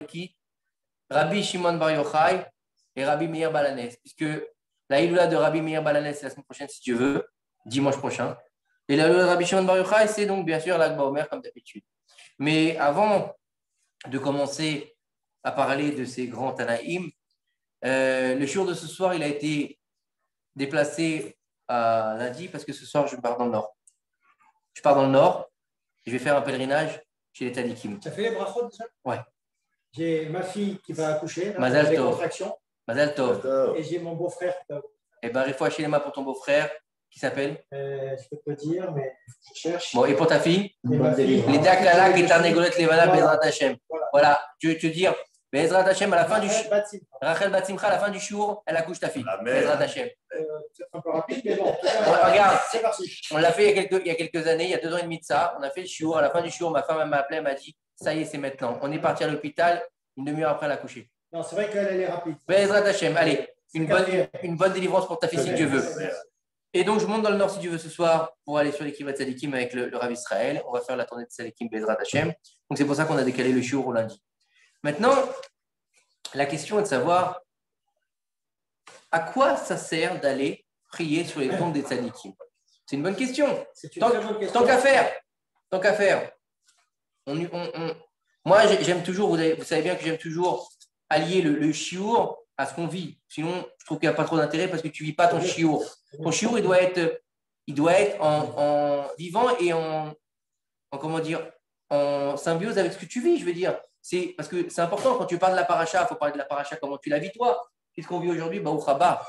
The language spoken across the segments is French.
qui? Rabbi Shimon Bar Yochai et Rabbi Meir Balanes. Puisque la Iloula de Rabbi Meir Balanes, c'est la semaine prochaine, si tu veux, dimanche prochain. Et la Iloula de Rabbi Shimon Bar Yochai, c'est donc bien sûr l'Akba Omer, comme d'habitude. Mais avant de commencer à parler de ces grands Tanaïm, le jour de ce soir, il a été déplacé à lundi parce que ce soir, je pars dans le nord. Je pars dans le nord et je vais faire un pèlerinage chez les Tadikim. Tu as fait les brachot déjà? Ouais. J'ai ma fille qui va accoucher, Mazal Tov. contractions. Mazal Tov. Et j'ai mon beau-frère qui va. Eh bien, il faut acheter les mains pour ton beau-frère qui s'appelle Je peux te dire, mais je cherche. Bon, et pour ta fille? Les Dakalak et Tarnegolet Levana Bezrat Hashem. Voilà, je veux te dire, Bezrat Hashem, à la fin du Rachel Batsimcha, à la fin du jour, elle accouche ta fille. Bezrat Hashem. C'est un peu rapide, mais bon. Regarde, c'est parti. On l'a fait il y a quelques années, il y a 2 ans et demi de ça. On a fait le shiur. À la fin du shiur, ma femme m'a appelé, elle m'a dit ça y est, c'est maintenant. On est parti à l'hôpital, une demi-heure après, elle a couché. Non, c'est vrai qu'elle est rapide. Bezrat Hashem, allez, une bonne délivrance pour ta fille si Dieu veut. Et donc, je monte dans le nord si Dieu veut ce soir pour aller sur les Kivat Tzadikim avec le Rav Israël. On va faire la tournée de Tzadikim Bezrat Hashem. Donc, c'est pour ça qu'on a décalé le shiur au lundi. Maintenant, la question est de savoir à quoi ça sert d'aller prier sur les tombes des Tzadikim. C'est une bonne question. Tant qu'à faire. Moi, j'aime toujours, vous savez bien que j'aime toujours allier le shiur à ce qu'on vit. Sinon, je trouve qu'il n'y a pas trop d'intérêt parce que tu ne vis pas ton shiur. Ton shiur, il doit être en vivant et en symbiose avec ce que tu vis, je veux dire. Parce que c'est important, quand tu parles de la paracha, il faut parler de la paracha, comment tu la vis toi. Qu'est-ce qu'on vit aujourd'hui? Baruch haba.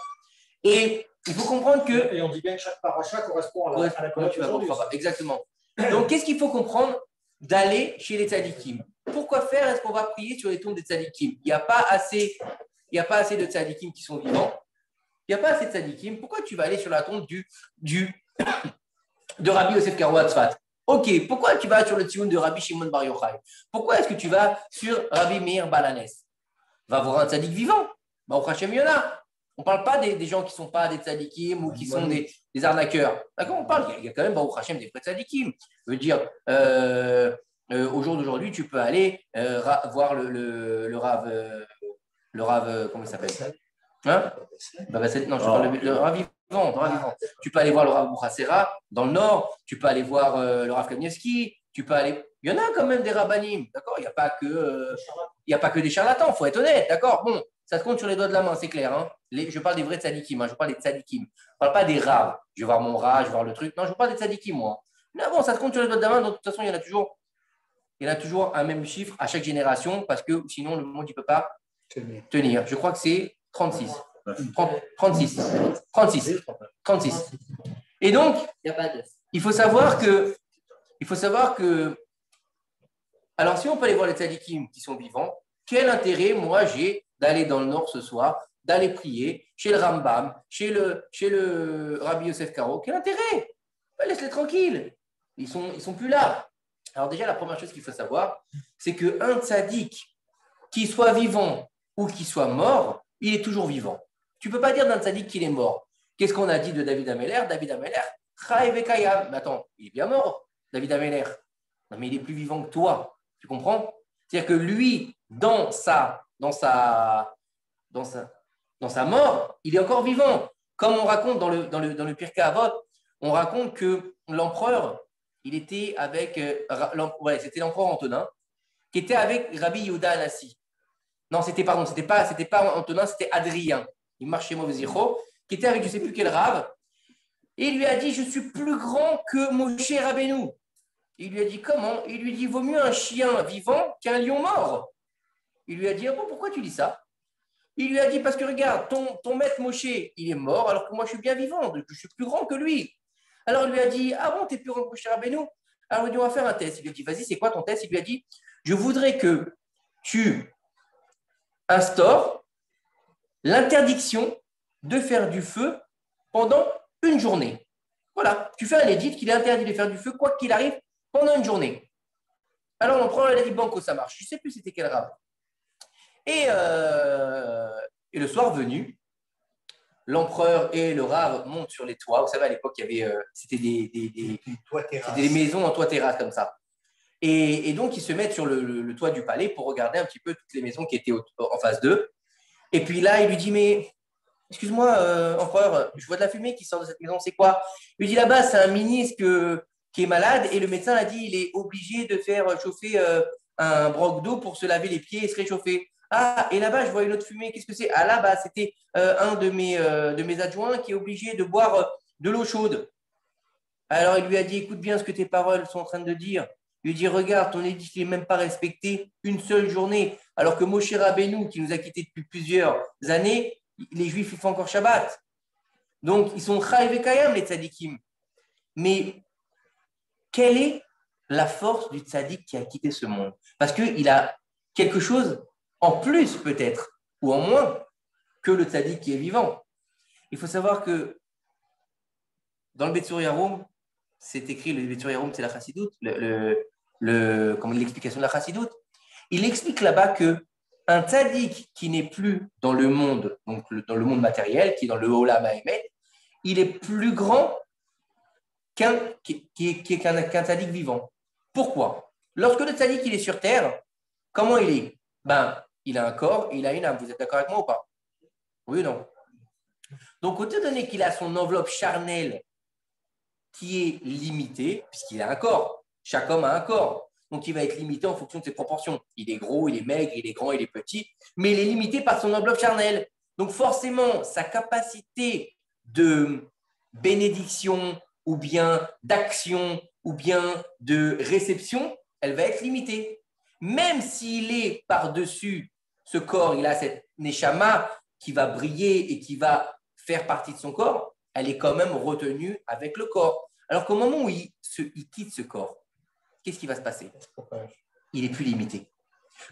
Et il faut comprendre que… Et on dit bien que chaque paracha correspond à la période d'aujourd'hui. Exactement. Donc, qu'est-ce qu'il faut comprendre d'aller chez les tzadikim? Pourquoi faire? Est-ce qu'on va prier sur les tombes des tzadikim? Il n'y a pas assez de tzadikim qui sont vivants. Il n'y a pas assez de tzadikim. Pourquoi tu vas aller sur la tombe de Rabbi Yosef Karo Tzfat? Ok, pourquoi tu vas sur le tzion de Rabbi Shimon Bar Yochai? Pourquoi est-ce que tu vas sur Rabbi Meir Balanes? Va voir un tzadik vivant. Baruch Hashem Yona. On ne parle pas des gens qui ne sont pas des tzadikim ou qui sont des arnaqueurs. D'accord, on parle, il y a quand même Baruch Hashem des vrais tzadikim. Je veux dire, au jour d'aujourd'hui, tu peux aller voir le Rav, comment il s'appelle? Hein? Non, je parle le Rav vivant. Tu peux aller voir le Rav Bouchassera dans le nord, tu peux aller voir le Rav Kanievski, tu peux aller… Il y en a quand même des rabbanim, d'accord? Il n'y a pas que des charlatans, il faut être honnête, d'accord? Bon, ça se compte sur les doigts de la main, c'est clair. Hein? Je parle des vrais tzadikim, hein? Je parle des tzadikim. Je ne parle pas des raves. Je vais voir mon rat, je vais voir le truc. Non, je parle des tzadikim, moi. Mais bon, ça se compte sur les doigts de la main, donc de toute façon, il y en a toujours un même chiffre à chaque génération, parce que sinon, le monde ne peut pas tenir. Je crois que c'est 36. 36. Et donc, il faut savoir que… Alors, si on peut aller voir les tzadikim qui sont vivants, quel intérêt, moi, j'ai d'aller dans le nord ce soir, d'aller prier chez le Rambam, chez le Rabbi Yosef Karo? Quel intérêt? Laisse-les tranquilles. Ils sont plus là. Alors déjà, la première chose qu'il faut savoir, c'est qu'un tzaddik, qu'il soit vivant ou qu'il soit mort, il est toujours vivant. Tu ne peux pas dire d'un tzaddik qu'il est mort. Qu'est-ce qu'on a dit de David Ameller? David Ameller, Chaïv et Kayam. Mais attends, il est bien mort, David Ameller. Non, mais il est plus vivant que toi. Tu comprends? C'est-à-dire que lui, dans sa mort, il est encore vivant. Comme on raconte dans le Pirkei Avot, on raconte que l'empereur, il était avec, c'était l'empereur Antonin, qui était avec Rabbi Yehuda Anassi. Non, c'était pas Antonin, c'était Adrien. Il marchait mauvais zéro, qui était avec je ne sais plus quel rave, et il lui a dit, je suis plus grand que Moshe Rabbeinu. Il lui a dit, comment? Il lui dit, vaut mieux un chien vivant qu'un lion mort. Il lui a dit, ah bon, pourquoi tu dis ça? Il lui a dit, parce que regarde, ton maître Moshe, il est mort, alors que moi, je suis bien vivant, donc je suis plus grand que lui. Alors, il lui a dit, ah bon, tu es plus grand que Moshe Rabbeinu? Alors, il lui a dit, on va faire un test. Il lui a dit, vas-y, c'est quoi ton test? Il lui a dit, je voudrais que tu instaures l'interdiction de faire du feu pendant une journée. Voilà, tu fais un édit qu'il est interdit de faire du feu, quoi qu'il arrive, pendant une journée. Alors, l'empereur, il a dit, banco, ça marche. Je ne sais plus c'était quel rave. Et le soir venu, l'empereur et le rave montent sur les toits. Vous savez, à l'époque, il y avait, c'était des maisons en toit terrasse comme ça. Et donc, ils se mettent sur le toit du palais pour regarder un petit peu toutes les maisons qui étaient en face d'eux. Et puis là, il lui dit, mais excuse-moi, empereur, je vois de la fumée qui sort de cette maison, c'est quoi? Il lui dit, là-bas, c'est un ministre qui est malade et le médecin a dit, il est obligé de faire chauffer un broc d'eau pour se laver les pieds et se réchauffer. Ah, et là-bas, je vois une autre fumée, qu'est-ce que c'est? Ah là, bah, c'était un de mes adjoints qui est obligé de boire de l'eau chaude. Alors il lui a dit, écoute bien ce que tes paroles sont en train de dire. Il lui dit, regarde, ton édit n'est même pas respecté une seule journée, alors que Moshe Rabbeinu, qui nous a quittés depuis plusieurs années, les Juifs ils font encore Shabbat. Donc ils sont Chaïv et Kayam, les tzadikim. Mais quelle est la force du tzadik qui a quitté ce monde? Parce qu'il a quelque chose en plus peut-être, ou en moins, que le tzadik qui est vivant. Il faut savoir que dans le Betsur Yaroum, c'est écrit, le Betsur Yaroum, c'est la chassidoute, comment l'explication de la chassidoute. Il explique là-bas que un tzaddik qui n'est plus dans le monde, donc dans le monde matériel, qui est dans le Olam Haemet, il est plus grand qu'un tzaddik vivant. Pourquoi? Lorsque le tzaddik il est sur terre, comment il est? Ben, il a un corps et il a une âme. Vous êtes d'accord avec moi ou pas? Oui ou non? Donc, étant donné qu'il a son enveloppe charnelle qui est limitée, puisqu'il a un corps, chaque homme a un corps, donc il va être limité en fonction de ses proportions. Il est gros, il est maigre, il est grand, il est petit, mais il est limité par son enveloppe charnelle. Donc, forcément, sa capacité de bénédiction ou bien d'action ou bien de réception, elle va être limitée. Même s'il est par-dessus ce corps, il a cette neshama qui va briller et qui va faire partie de son corps, elle est quand même retenue avec le corps. Alors qu'au moment où il quitte ce corps, qu'est-ce qui va se passer? Il est plus limité.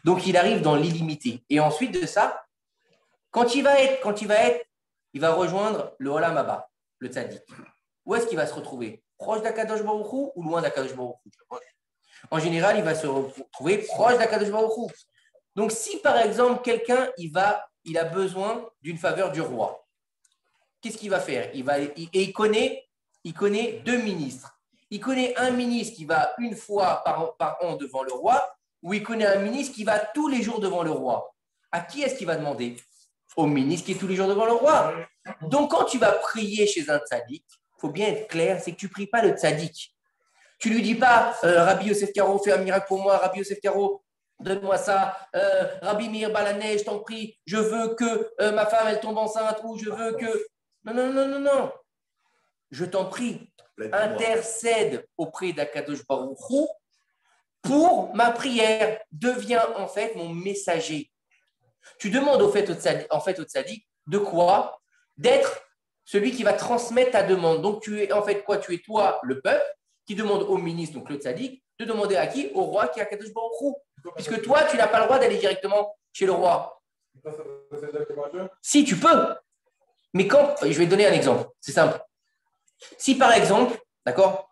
Donc il arrive dans l'illimité. Et ensuite de ça, il va rejoindre le Olam Haba, le tzaddik. Où est-ce qu'il va se retrouver? Proche d'Akadosh Baruch Hu ou loin d'Akadosh Baruch Hu? En général, il va se retrouver proche d'Akadosh Baruch Hu. Donc si par exemple quelqu'un il a besoin d'une faveur du roi, qu'est-ce qu'il va faire? Il connaît deux ministres. Il connaît un ministre qui va une fois par an devant le roi, ou il connaît un ministre qui va tous les jours devant le roi. À qui est-ce qu'il va demander? Au ministre qui est tous les jours devant le roi. Donc, quand tu vas prier chez un tzaddik, il faut bien être clair, c'est que tu ne pries pas le tzaddik. Tu ne lui dis pas, Rabbi Yosef Karo, fais un miracle pour moi, Rabbi Yosef Karo, donne-moi ça, Rabbi Meir Balané, je t'en prie, je veux que ma femme, elle tombe enceinte, ou je veux que… Non, non, non, non, non. Je t'en prie, intercède auprès d'Akadosh Baruch Hu pour ma prière. Deviens en fait mon messager. Tu demandes au tzaddik de quoi? D'être celui qui va transmettre ta demande. Donc tu es en fait quoi? Tu es toi, le peuple, qui demande au ministre, donc le tzaddik, de demander à qui? Au roi qui est Akadosh Baruch Hu. Puisque toi, tu n'as pas le droit d'aller directement chez le roi. Si, tu peux. Mais je vais te donner un exemple, c'est simple. Si par exemple, d'accord,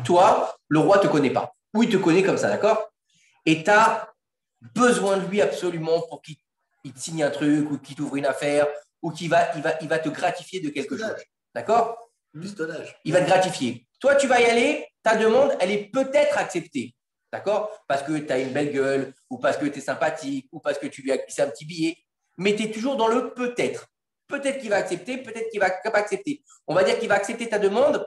toi, le roi ne te connaît pas, ou il te connaît comme ça, d'accord, et tu as besoin de lui absolument pour qu'il te signe un truc, ou qu'il t'ouvre une affaire, ou il va te gratifier de quelque chose, d'accord? Il va te gratifier. Toi, tu vas y aller, ta demande, elle est peut-être acceptée, d'accord? Parce que tu as une belle gueule, ou parce que tu es sympathique, ou parce que tu lui as glissé un petit billet, mais tu es toujours dans le peut-être. Peut-être qu'il va accepter, peut-être qu'il ne va pas accepter. On va dire qu'il va accepter ta demande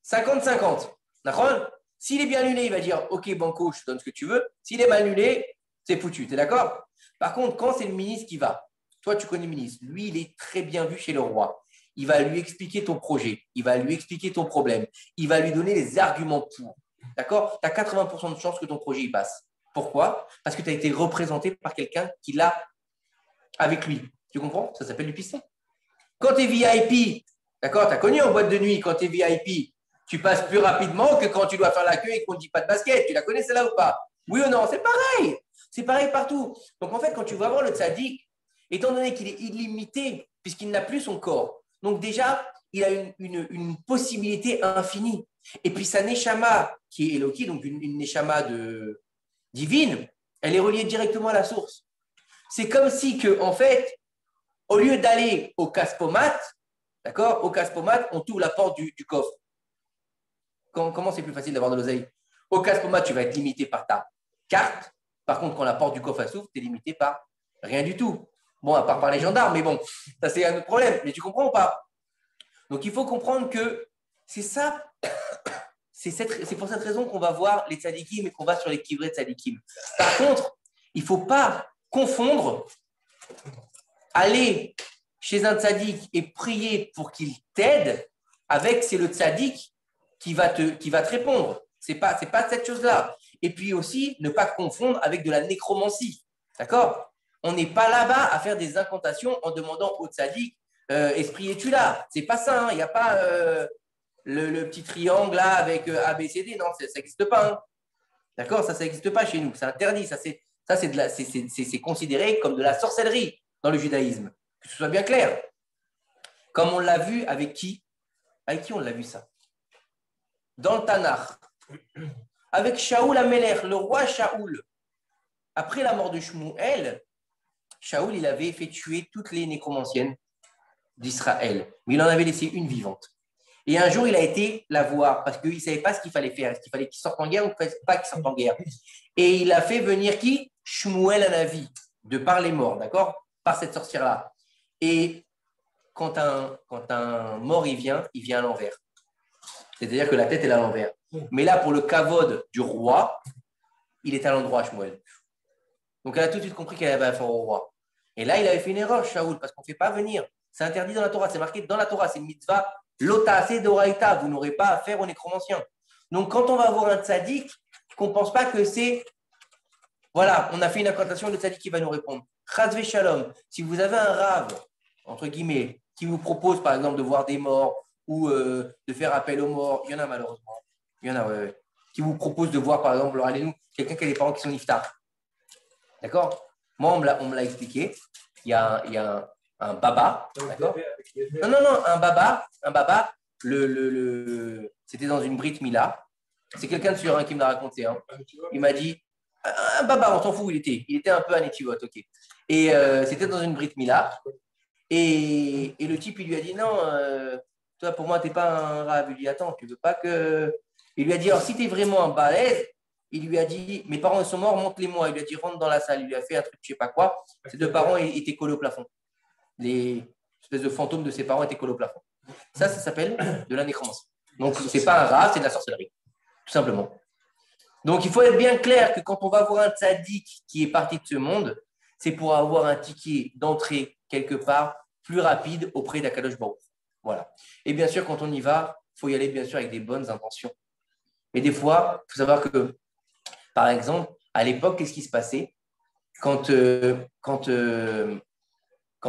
50-50. D'accord? S'il est bien annulé, il va dire OK, banco, je te donne ce que tu veux. S'il est mal annulé, c'est foutu. Tu es d'accord? Par contre, quand c'est le ministre qui va, toi, tu connais le ministre, lui, il est très bien vu chez le roi. Il va lui expliquer ton projet, il va lui expliquer ton problème, il va lui donner les arguments pour. D'accord? Tu as 80% de chances que ton projet y passe. Pourquoi? Parce que tu as été représenté par quelqu'un qui l'a avec lui. Tu comprends? Ça s'appelle du piston. Quand tu es VIP, d'accord, tu as connu en boîte de nuit, quand tu es VIP, tu passes plus rapidement que quand tu dois faire la queue et qu'on ne dit pas de basket. Tu la connais celle-là ou pas? Oui ou non? C'est pareil. C'est pareil partout. Donc en fait, quand tu vas voir le tzaddik, étant donné qu'il est illimité, puisqu'il n'a plus son corps, donc déjà, il a une possibilité infinie. Et puis sa neshama, qui est Eloki, donc une neshama divine, elle est reliée directement à la source. C'est comme si que, en fait, au lieu d'aller au casse-pommade, d'accord, au casse-pommade, on t'ouvre la porte du coffre. Comment c'est plus facile d'avoir de l'oseille? Au Caspoma, tu vas être limité par ta carte. Par contre, quand la porte du coffre s'ouvre, tu es limité par rien du tout. Bon, à part par les gendarmes, mais bon, ça c'est un autre problème. Mais tu comprends ou pas? Donc, il faut comprendre que c'est ça. C'est pour cette raison qu'on va voir les tzadikim et qu'on va sur les kivrei tzadikim. Par contre, il ne faut pas confondre aller chez un tzadik et prier pour qu'il t'aide avec c'est le tzadik qui va te répondre. C'est pas cette chose-là. Et puis aussi, ne pas confondre avec de la nécromancie. D'accord? On n'est pas là-bas à faire des incantations en demandant au tzadik esprit es-tu là? C'est pas ça. Il n'y a pas le petit triangle là avec A, B, C, D. Non, ça n'existe pas. Hein. D'accord? Ça n'existe pas chez nous. C'est interdit. C'est considéré comme de la sorcellerie dans le judaïsme. Que ce soit bien clair. Comme on l'a vu avec qui? Avec qui on l'a vu ça? Dans le Tanakh. Avec Shaoul Amelech, le roi Shaoul. Après la mort de Shmuel, Shaoul, il avait fait tuer toutes les nécromanciennes d'Israël. Mais il en avait laissé une vivante. Et un jour, il a été la voir parce qu'il ne savait pas ce qu'il fallait faire. Est-ce qu'il fallait qu'il sorte en guerre ou pas qu'il sorte en guerre? Et il a fait venir qui? Shmuel Hanavi, de par les morts, d'accord? Par cette sorcière-là. Et quand un mort, il vient à l'envers. C'est-à-dire que la tête est à l'envers. Mais là, pour le kavod du roi, il est à l'endroit, Shmuel. Donc, elle a tout de suite compris qu'elle avait affaire au roi. Et là, il avait fait une erreur, Shaoul, parce qu'on ne fait pas venir. C'est interdit dans la Torah. C'est marqué dans la Torah. C'est une mitzvah. L'otase d'oraïta. Vous n'aurez pas affaire aux nécromanciens. Donc, quand on va voir un tzaddik, qu'on ne pense pas que c'est. Voilà, on a fait une incantation, le tzaddik qui va nous répondre. Chazve shalom. Si vous avez un rave, entre guillemets, qui vous propose, par exemple, de voir des morts ou de faire appel aux morts, il y en a malheureusement. Il y en a, ouais. Qui vous propose de voir, par exemple, allez-nous, quelqu'un qui a des parents qui sont niftar. D'accord? Moi, on me l'a expliqué. Il y a un baba. D'accord? Non, un baba. C'était dans une Brit Mila. C'est quelqu'un de sûr qui me l'a raconté. Hein. Il m'a dit, un baba, on s'en fout où il était. Il était un peu un étivot, ok. Et c'était dans une Brit Mila. Et le type, il lui a dit, non, toi, pour moi, tu n'es pas un rave. Il lui dit, attends, tu veux pas que... Il lui a dit, alors, si tu es vraiment un balèze, il lui a dit, mes parents sont morts, montre-les-moi. Il lui a dit, rentre dans la salle. Il lui a fait un truc, je ne sais pas quoi. Ses deux parents étaient collés au plafond. Les espèces de fantômes de ses parents étaient collés au plafond. Ça s'appelle de la nécromancie. Donc, ce n'est pas un rave, c'est de la sorcellerie. Tout simplement. Donc, il faut être bien clair que quand on va voir un tzaddik qui est parti de ce monde, c'est pour avoir un ticket d'entrée quelque part plus rapide auprès d'Akadosh Baruch. Voilà. Et bien sûr, quand on y va, il faut y aller bien sûr avec des bonnes intentions. Mais des fois, il faut savoir que, par exemple, à l'époque, qu'est-ce qui se passait quand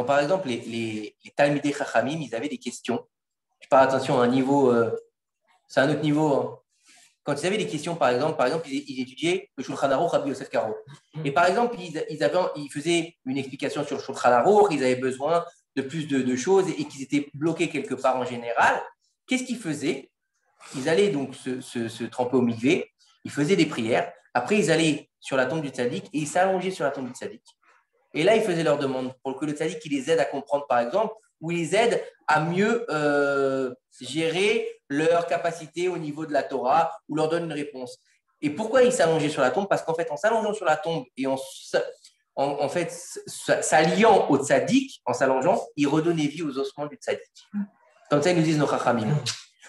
par exemple, les Talmidei Chachamim, ils avaient des questions. Je parle attention à un niveau, c'est un autre niveau. Hein. Quand ils avaient des questions, par exemple, ils étudiaient le Shulchan Aruch Rabbi Yosef Karo. Et par exemple, ils faisaient une explication sur le Shulchan Aruch, ils avaient besoin de plus de choses et qu'ils étaient bloqués quelque part en général. Qu'est-ce qu'ils faisaient? Ils allaient donc se tremper au mikvé, ils faisaient des prières. Après, ils allaient sur la tombe du tzaddik et ils s'allongeaient sur la tombe du tzaddik. Et là, ils faisaient leurs demandes pour que le tzaddik les aide à comprendre, par exemple, ou les aide à mieux gérer leur capacité au niveau de la Torah ou leur donne une réponse. Et pourquoi ils s'allongeaient sur la tombe? Parce qu'en fait, en s'allongeant sur la tombe et en fait, s'alliant au tzaddik, en s'allongeant, ils redonnaient vie aux ossements du tzaddik. Comme ça, ils nous disent nos chachamim.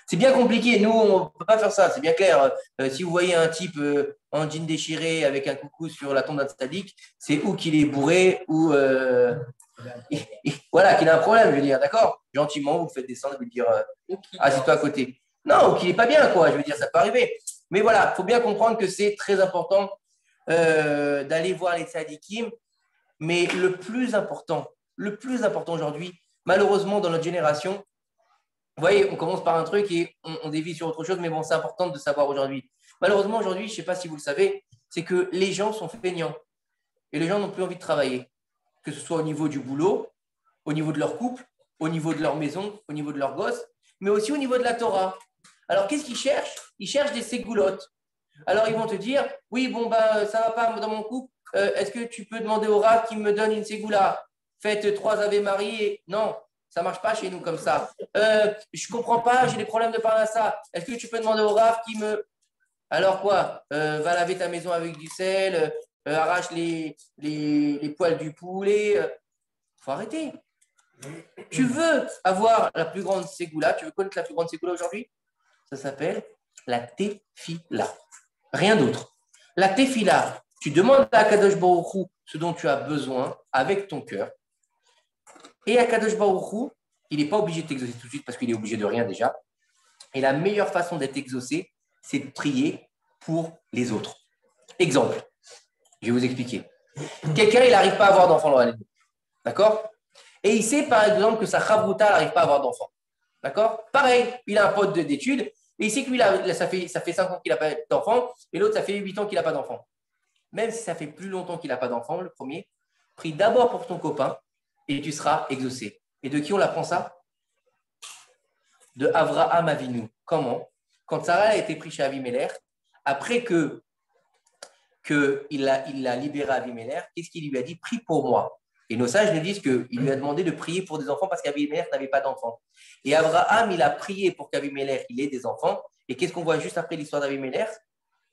C'est bien compliqué. Nous, on ne peut pas faire ça. C'est bien clair. Si vous voyez un type en jean déchiré avec un coucou sur la tombe d'un tzaddik, c'est ou qu'il est bourré ou voilà, qu'il a un problème, je veux dire. D'accord? Gentiment, vous le faites descendre et vous dire assieds-toi à côté. Non, ou qu'il n'est pas bien, quoi. Je veux dire, ça peut arriver. Mais voilà, il faut bien comprendre que c'est très important d'aller voir les tzaddikim. Mais le plus important aujourd'hui, malheureusement, dans notre génération, vous voyez, on commence par un truc et on dévie sur autre chose, mais bon, c'est important de savoir aujourd'hui. Malheureusement, aujourd'hui, je ne sais pas si vous le savez, c'est que les gens sont feignants et les gens n'ont plus envie de travailler, que ce soit au niveau du boulot, au niveau de leur couple, au niveau de leur maison, au niveau de leurs gosses, mais aussi au niveau de la Torah. Alors, qu'est-ce qu'ils cherchent? Ils cherchent des ségoulottes. Alors, ils vont te dire, oui, bon, ben, ça ne va pas dans mon couple, est-ce que tu peux demander au Rav qui me donne une ségoula? Faites 3 Ave Marie et... Non. Ça ne marche pas chez nous comme ça. Je ne comprends pas, j'ai des problèmes de parnassa. Est-ce que tu peux demander au Rav qui me... Alors quoi? Va laver ta maison avec du sel, arrache les poils du poulet. Faut arrêter. Tu veux avoir la plus grande ségoula, tu veux connaître la plus grande ségoula aujourd'hui? Ça s'appelle la tefila. Rien d'autre. La tefila, tu demandes à Kadosh Baruch Hu ce dont tu as besoin avec ton cœur. Et à Kadosh Baruch Hu, il n'est pas obligé de t'exaucer tout de suite parce qu'il est obligé de rien déjà. Et la meilleure façon d'être exaucé, c'est de prier pour les autres. Exemple, je vais vous expliquer. Quelqu'un, il n'arrive pas à avoir d'enfant dans l'année. D'accord? Et il sait par exemple que sa chavruta n'arrive pas à avoir d'enfant. D'accord? Pareil, il a un pote d'études et il sait que lui, ça fait 5 ans qu'il n'a pas d'enfant et l'autre, ça fait 8 ans qu'il n'a pas d'enfant. Même si ça fait plus longtemps qu'il n'a pas d'enfant, le premier, prie d'abord pour ton copain et tu seras exaucé. Et de qui on apprend ça? De Avraham Avinu. Comment? Quand Sarah a été prise chez Avimelech, après qu'il a libéré Avimelech, qu'est-ce qu'il lui a dit? Prie pour moi. Et nos sages nous disent qu'il lui a demandé de prier pour des enfants parce qu'Avimelech n'avait pas d'enfants. Et Abraham, il a prié pour qu'Avimelech ait des enfants. Et qu'est-ce qu'on voit juste après l'histoire d'Avimelech?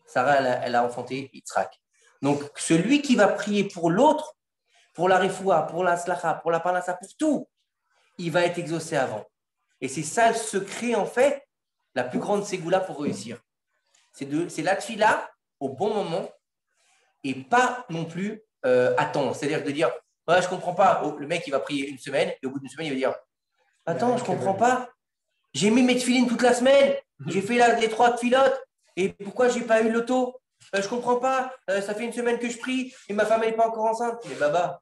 Sarah, elle a enfanté Yitzhak. Donc, celui qui va prier pour l'autre, pour la refoua, pour la slacha, pour la parnassa, pour tout, il va être exaucé avant. Et c'est ça le secret, en fait, la plus grande ségoula pour réussir. C'est la tefila au bon moment et pas non plus attendre. C'est-à-dire de dire, ouais, je ne comprends pas. Le mec, il va prier une semaine et au bout d'une semaine, il va dire, attends, je ne comprends pas. J'ai mis mes tefilines toute la semaine. J'ai fait les 3 filotes. Et pourquoi je n'ai pas eu l'auto? Je ne comprends pas. Ça fait une semaine que je prie et ma femme n'est pas encore enceinte. Mais baba,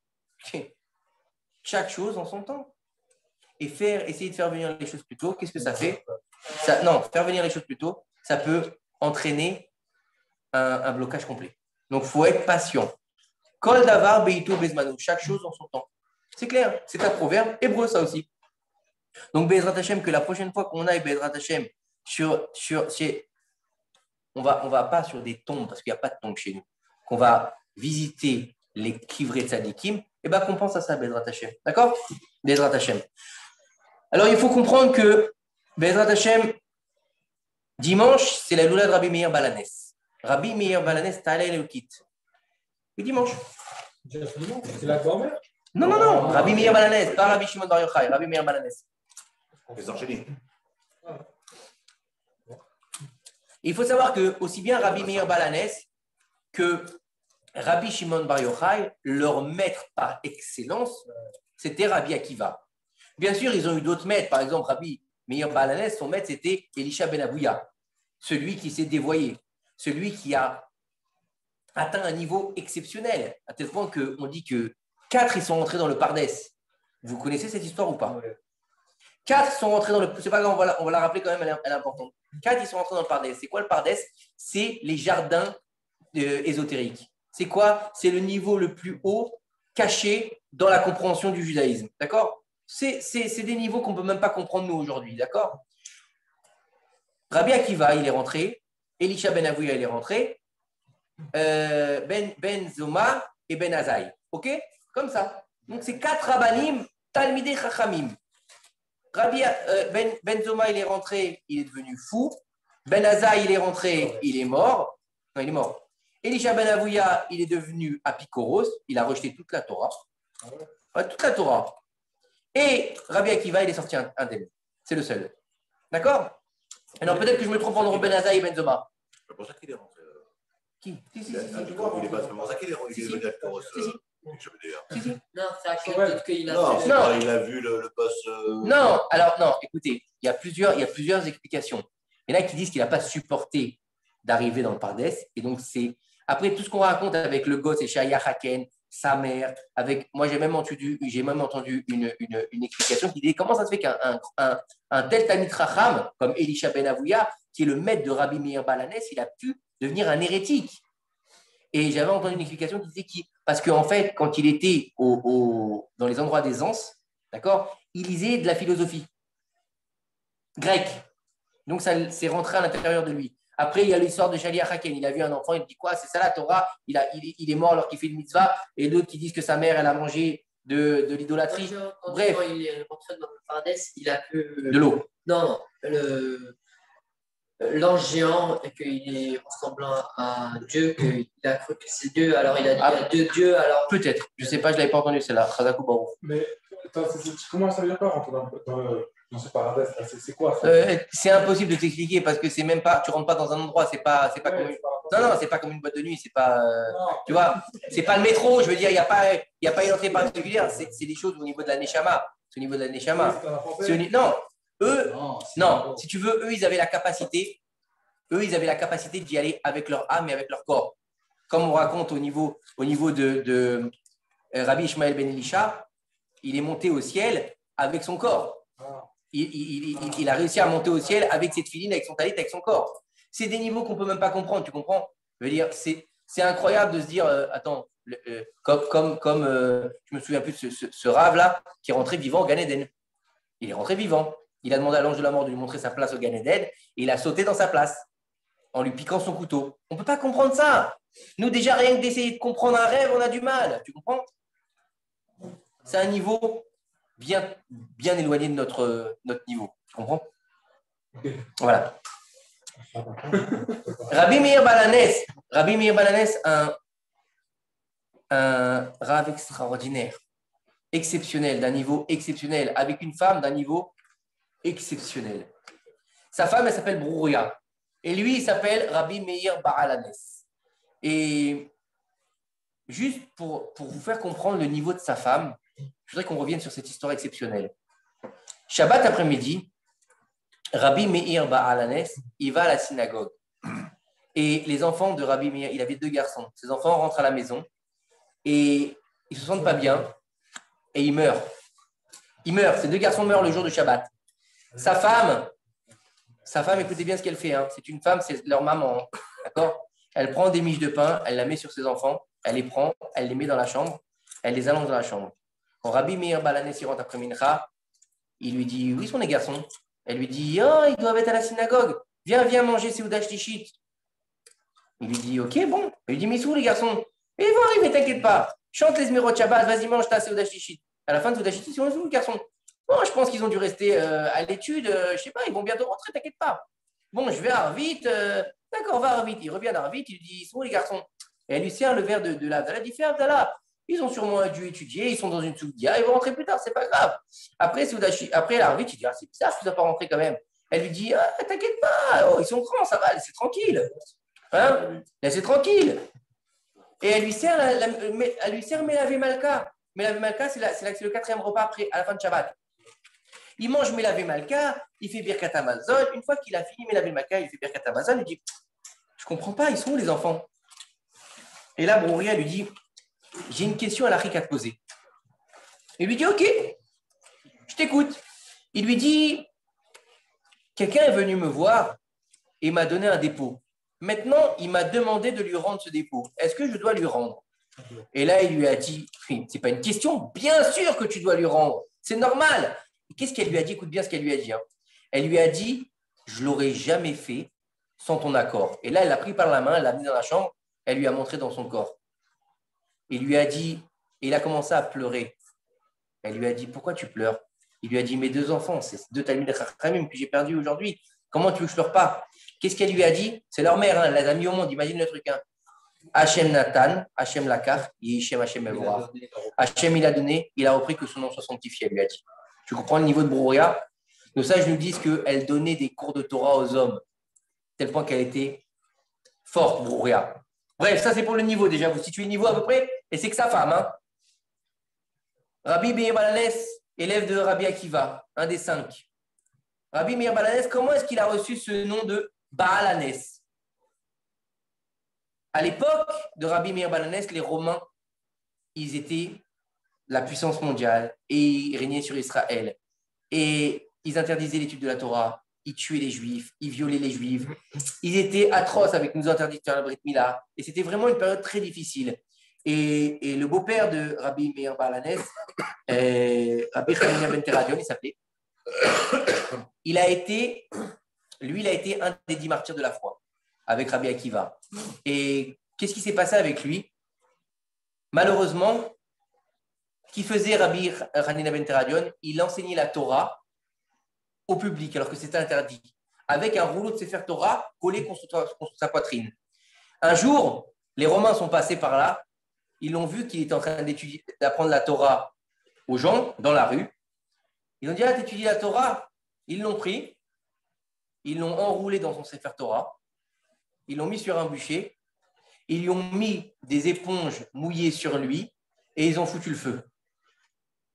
chaque chose en son temps. Et essayer de faire venir les choses plus tôt, qu'est-ce que ça fait? Non, faire venir les choses plus tôt, ça peut entraîner un blocage complet. Donc, il faut être patient. Kol davar beito bezmano, chaque chose en son temps. C'est clair, c'est un proverbe hébreu, ça aussi. Donc, Bezrat Hashem, que la prochaine fois qu'on aille Bezrat Hashem on va pas sur des tombes, parce qu'il n'y a pas de tombes chez nous, qu'on va visiter les kivrei tzadikim, et bien qu'on pense à ça, Bezrat Hashem. D'accord? Bezrat Hashem. Alors, il faut comprendre que Bezrat Hashem, dimanche, c'est la loula de Rabbi Meir Balanes. Rabbi Meir Balanes, Talel le quitte. Le dimanche. C'est la grand-mère? Non. Rabbi Meir Balanes, pas Rabbi Shimon Bar Yochai, Rabbi Meir Balanes. Il faut savoir que aussi bien Rabbi Meir Balanes que Rabbi Shimon Bar Yochai, leur maître par excellence, c'était Rabbi Akiva. Bien sûr, ils ont eu d'autres maîtres. Par exemple, Rabbi Meir Balanes, son maître, c'était Elisha Ben Abouya, celui qui s'est dévoyé, celui qui a atteint un niveau exceptionnel, à tel point qu'on dit que 4, ils sont rentrés dans le Pardès. Vous connaissez cette histoire ou pas? 4 sont rentrés dans le... C'est pas grave, on va la rappeler quand même, elle est importante. 4, ils sont rentrés dans le Pardès. C'est quoi le Pardès? C'est les jardins ésotériques. C'est quoi? C'est le niveau le plus haut caché dans la compréhension du judaïsme. D'accord? C'est des niveaux qu'on ne peut même pas comprendre nous aujourd'hui. D'accord? Rabbi Akiva, il est rentré. Elisha Ben Avouya, il est rentré. Ben Zoma et Ben Azaï. OK? Comme ça. Donc, c'est 4 rabbanim, Talmidei Chachamim. Rabbi Ben Zoma, il est rentré, il est devenu fou. Ben Azaï, il est rentré, il est mort. Non, il est mort. Elisha Ben Avouya, il est devenu apikoros, il a rejeté toute la Torah. Ouais, toute la Torah. Et Rabbi Akiva, il est sorti indemne. C'est le seul. D'accord? Alors peut-être que je me trompe entre Ben Azaï et Ben Zoma. C'est pour ça qu'il est rentré. Qui? Il est pas pour ça qu'il est devenu apikoros. Non, c'est à peut-être qu'il a non, il a vu le poste. Non, alors non, écoutez, il y a plusieurs explications. Il y en a qui disent qu'il n'a pas supporté d'arriver dans le Pardès. Et donc, c'est. Après, tout ce qu'on raconte avec le gosse et Shaya Haken, sa mère, moi, j'ai même entendu une explication qui dit comment ça se fait qu'un tel Talmid Chacham, comme Elisha Ben Avouya, qui est le maître de Rabbi Meir Balanes, il a pu devenir un hérétique. Et j'avais entendu une explication qui disait parce qu'en fait, quand il était dans les endroits des Anses, d'accord, il lisait de la philosophie grecque. Donc, ça s'est rentré à l'intérieur de lui. Après, il y a l'histoire de Shaliach Haken. Il a vu un enfant, il dit quoi? C'est ça la Torah? Il est mort alors qu'il fait une mitzvah. Et d'autres qui disent que sa mère, elle a mangé de l'idolâtrie. Bref. Quand il est rentré dans le Pardès, il a pu. De l'eau. Non, l'ange géant et qu'il est ressemblant à Dieu, qu'il a cru que c'est Dieu, alors il a dit il y a deux dieux, alors. Peut-être, je ne sais pas, je ne l'avais pas entendu celle-là. Mais attends, comment ça veut dire quoi rentrer dans ce paradis? C'est quoi ça? C'est impossible de t'expliquer parce que c'est même pas, tu rentres pas dans un endroit, c'est pas comme une, non, c'est pas comme une boîte de nuit, c'est pas, tu vois, c'est pas le métro, je veux dire, il y a pas une entrée particulière, c'est des choses au niveau de la Neshama, c'est au niveau de la Neshama. Non, eux, non, si tu veux, eux, ils avaient la capacité d'y aller avec leur âme et avec leur corps. Comme on raconte au niveau de Rabbi Ishmael ben Elisha, il est monté au ciel avec son corps. Il a réussi à monter au ciel avec cette filine, avec son talit, avec son corps. C'est des niveaux qu'on ne peut même pas comprendre, tu comprends? Je veux dire, c'est incroyable de se dire, attends, je me souviens plus de ce rave-là qui est rentré vivant au Gan Eden. Il est rentré vivant. Il a demandé à l'ange de la mort de lui montrer sa place au Gan Eden et il a sauté dans sa place en lui piquant son couteau. On ne peut pas comprendre ça. Nous, déjà, rien que d'essayer de comprendre un rêve, on a du mal. Tu comprends? C'est un niveau bien éloigné de notre niveau. Tu comprends? Voilà. Rabbi Meir Balanes, un rave extraordinaire, exceptionnel, d'un niveau exceptionnel, avec une femme d'un niveau exceptionnel. Sa femme, elle s'appelle Brouria. Et lui, il s'appelle Rabbi Meir Balanes. Et juste pour vous faire comprendre le niveau de sa femme, je voudrais qu'on revienne sur cette histoire exceptionnelle. Shabbat après-midi, Rabbi Meir Balanes, il va à la synagogue. Et les enfants de Rabbi Meir, il avait 2 garçons. Ses enfants rentrent à la maison et ils ne se sentent pas bien et ils meurent. Ils meurent. Ces 2 garçons meurent le jour de Shabbat. Sa femme, écoutez bien ce qu'elle fait. Hein. C'est une femme, c'est leur maman. D'accord? Elle prend des miches de pain, elle la met sur ses enfants, elle les prend, elle les met dans la chambre, elle les allonge dans la chambre. Quand Rabbi Meir Balanes rentre après Mincha, il lui dit, où sont les garçons? Elle lui dit, oh, ils doivent être à la synagogue. Viens manger Seudat Shlichit. Il lui dit, ok, bon. Il lui dit, mais où les garçons? Ils vont arriver, t'inquiète pas. Chante les Zmerot Shabbat, vas-y, mange ta Seudat Shlichit. À la fin de Seudat Shlichit, ils sont où les garçons? Bon, je pense qu'ils ont dû rester à l'étude. Je sais pas, ils vont bientôt rentrer, t'inquiète pas. Bon, je vais à Arvit. D'accord, va à Arvit. Il revient à Arvit, il lui dit, ils sont où les garçons? Et elle lui sert le verre de la Elle dit, fais Abdallah. Ils ont sûrement dû étudier, ils sont dans une soudia, ils vont rentrer plus tard, c'est pas grave. Après l'arvit, il dit, c'est bizarre, tu ne dois pas rentrer quand même. Elle lui dit, t'inquiète pas, ils sont grands, ça va, laissez tranquille. Hein, laissez tranquille. Et elle lui sert Melavé Malka. Melavé Malka, c'est le 4e repas après, à la fin de Shabbat. Il mange Melavé Malka, il fait Birkat Hamazon. Une fois qu'il a fini Melavé Malka, il fait Birkat Hamazon, il dit, je comprends pas, ils sont où les enfants? Et là, Brouria lui dit, j'ai une question à la à te poser. Il lui dit, ok, je t'écoute. Il lui dit, quelqu'un est venu me voir et m'a donné un dépôt. Maintenant, il m'a demandé de lui rendre ce dépôt. Est-ce que je dois lui rendre? Et là, il lui a dit, c'est pas une question, bien sûr que tu dois lui rendre. C'est normal. Qu'est-ce qu'elle lui a dit? Écoute bien ce qu'elle lui a dit. Hein. Elle lui a dit, je ne l'aurais jamais fait sans ton accord. Et là, elle l'a pris par la main, elle l'a mis dans la chambre, elle lui a montré dans son corps. Il lui a dit, et il a commencé à pleurer. Elle lui a dit, pourquoi tu pleures? Il lui a dit, mes 2 enfants, c'est 2 Talmid Chachamim que j'ai perdus aujourd'hui. Comment tu veux que je pleure pas? Qu'est-ce qu'elle lui a dit? C'est leur mère, hein, elle les a mis au monde, imagine le truc. Hein. Hachem Nathan, Hachem Lakar, Yishem Hachem Evora. Hachem, il a donné, il a repris que son nom soit sanctifié, elle lui a dit. Tu comprends le niveau de Brouria? Nos sages nous disent qu'elle donnait des cours de Torah aux hommes, tel point qu'elle était forte, Brouria. Bref, ça c'est pour le niveau déjà. Vous situez le niveau à peu près, et c'est que sa femme. Hein. Rabbi Meir Balanes, élève de Rabbi Akiva, un des 5. Rabbi Meir Balanes, comment est-ce qu'il a reçu ce nom de Balanes? À l'époque de Rabbi Meir Balanes, les Romains, ils étaient la puissance mondiale et ils régnaient sur Israël. Et ils interdisaient l'étude de la Torah. Ils tuaient les Juifs, ils violaient les Juifs. Ils étaient atroces avec nous interdits de faire la Brit Mila. Et c'était vraiment une période très difficile. Et le beau-père de Rabbi Meir Balanes, Rabbi Hanina ben Teradion, il s'appelait. Il a été un des 10 martyrs de la foi avec Rabbi Akiva. Et qu'est-ce qui s'est passé avec lui? Malheureusement, qui faisait Rabbi Hanina ben Teradion, il enseignait la Torah au public, alors que c'était interdit. avec un rouleau de Sefer Torah collé contre sa poitrine. Un jour, les Romains sont passés par là. Ils l'ont vu qu'il était en train d'apprendre la Torah aux gens dans la rue. Ils ont dit, ah, t'étudies la Torah? Ils l'ont pris, ils l'ont enroulé dans son Sefer Torah, ils l'ont mis sur un bûcher, ils lui ont mis des éponges mouillées sur lui et ils ont foutu le feu.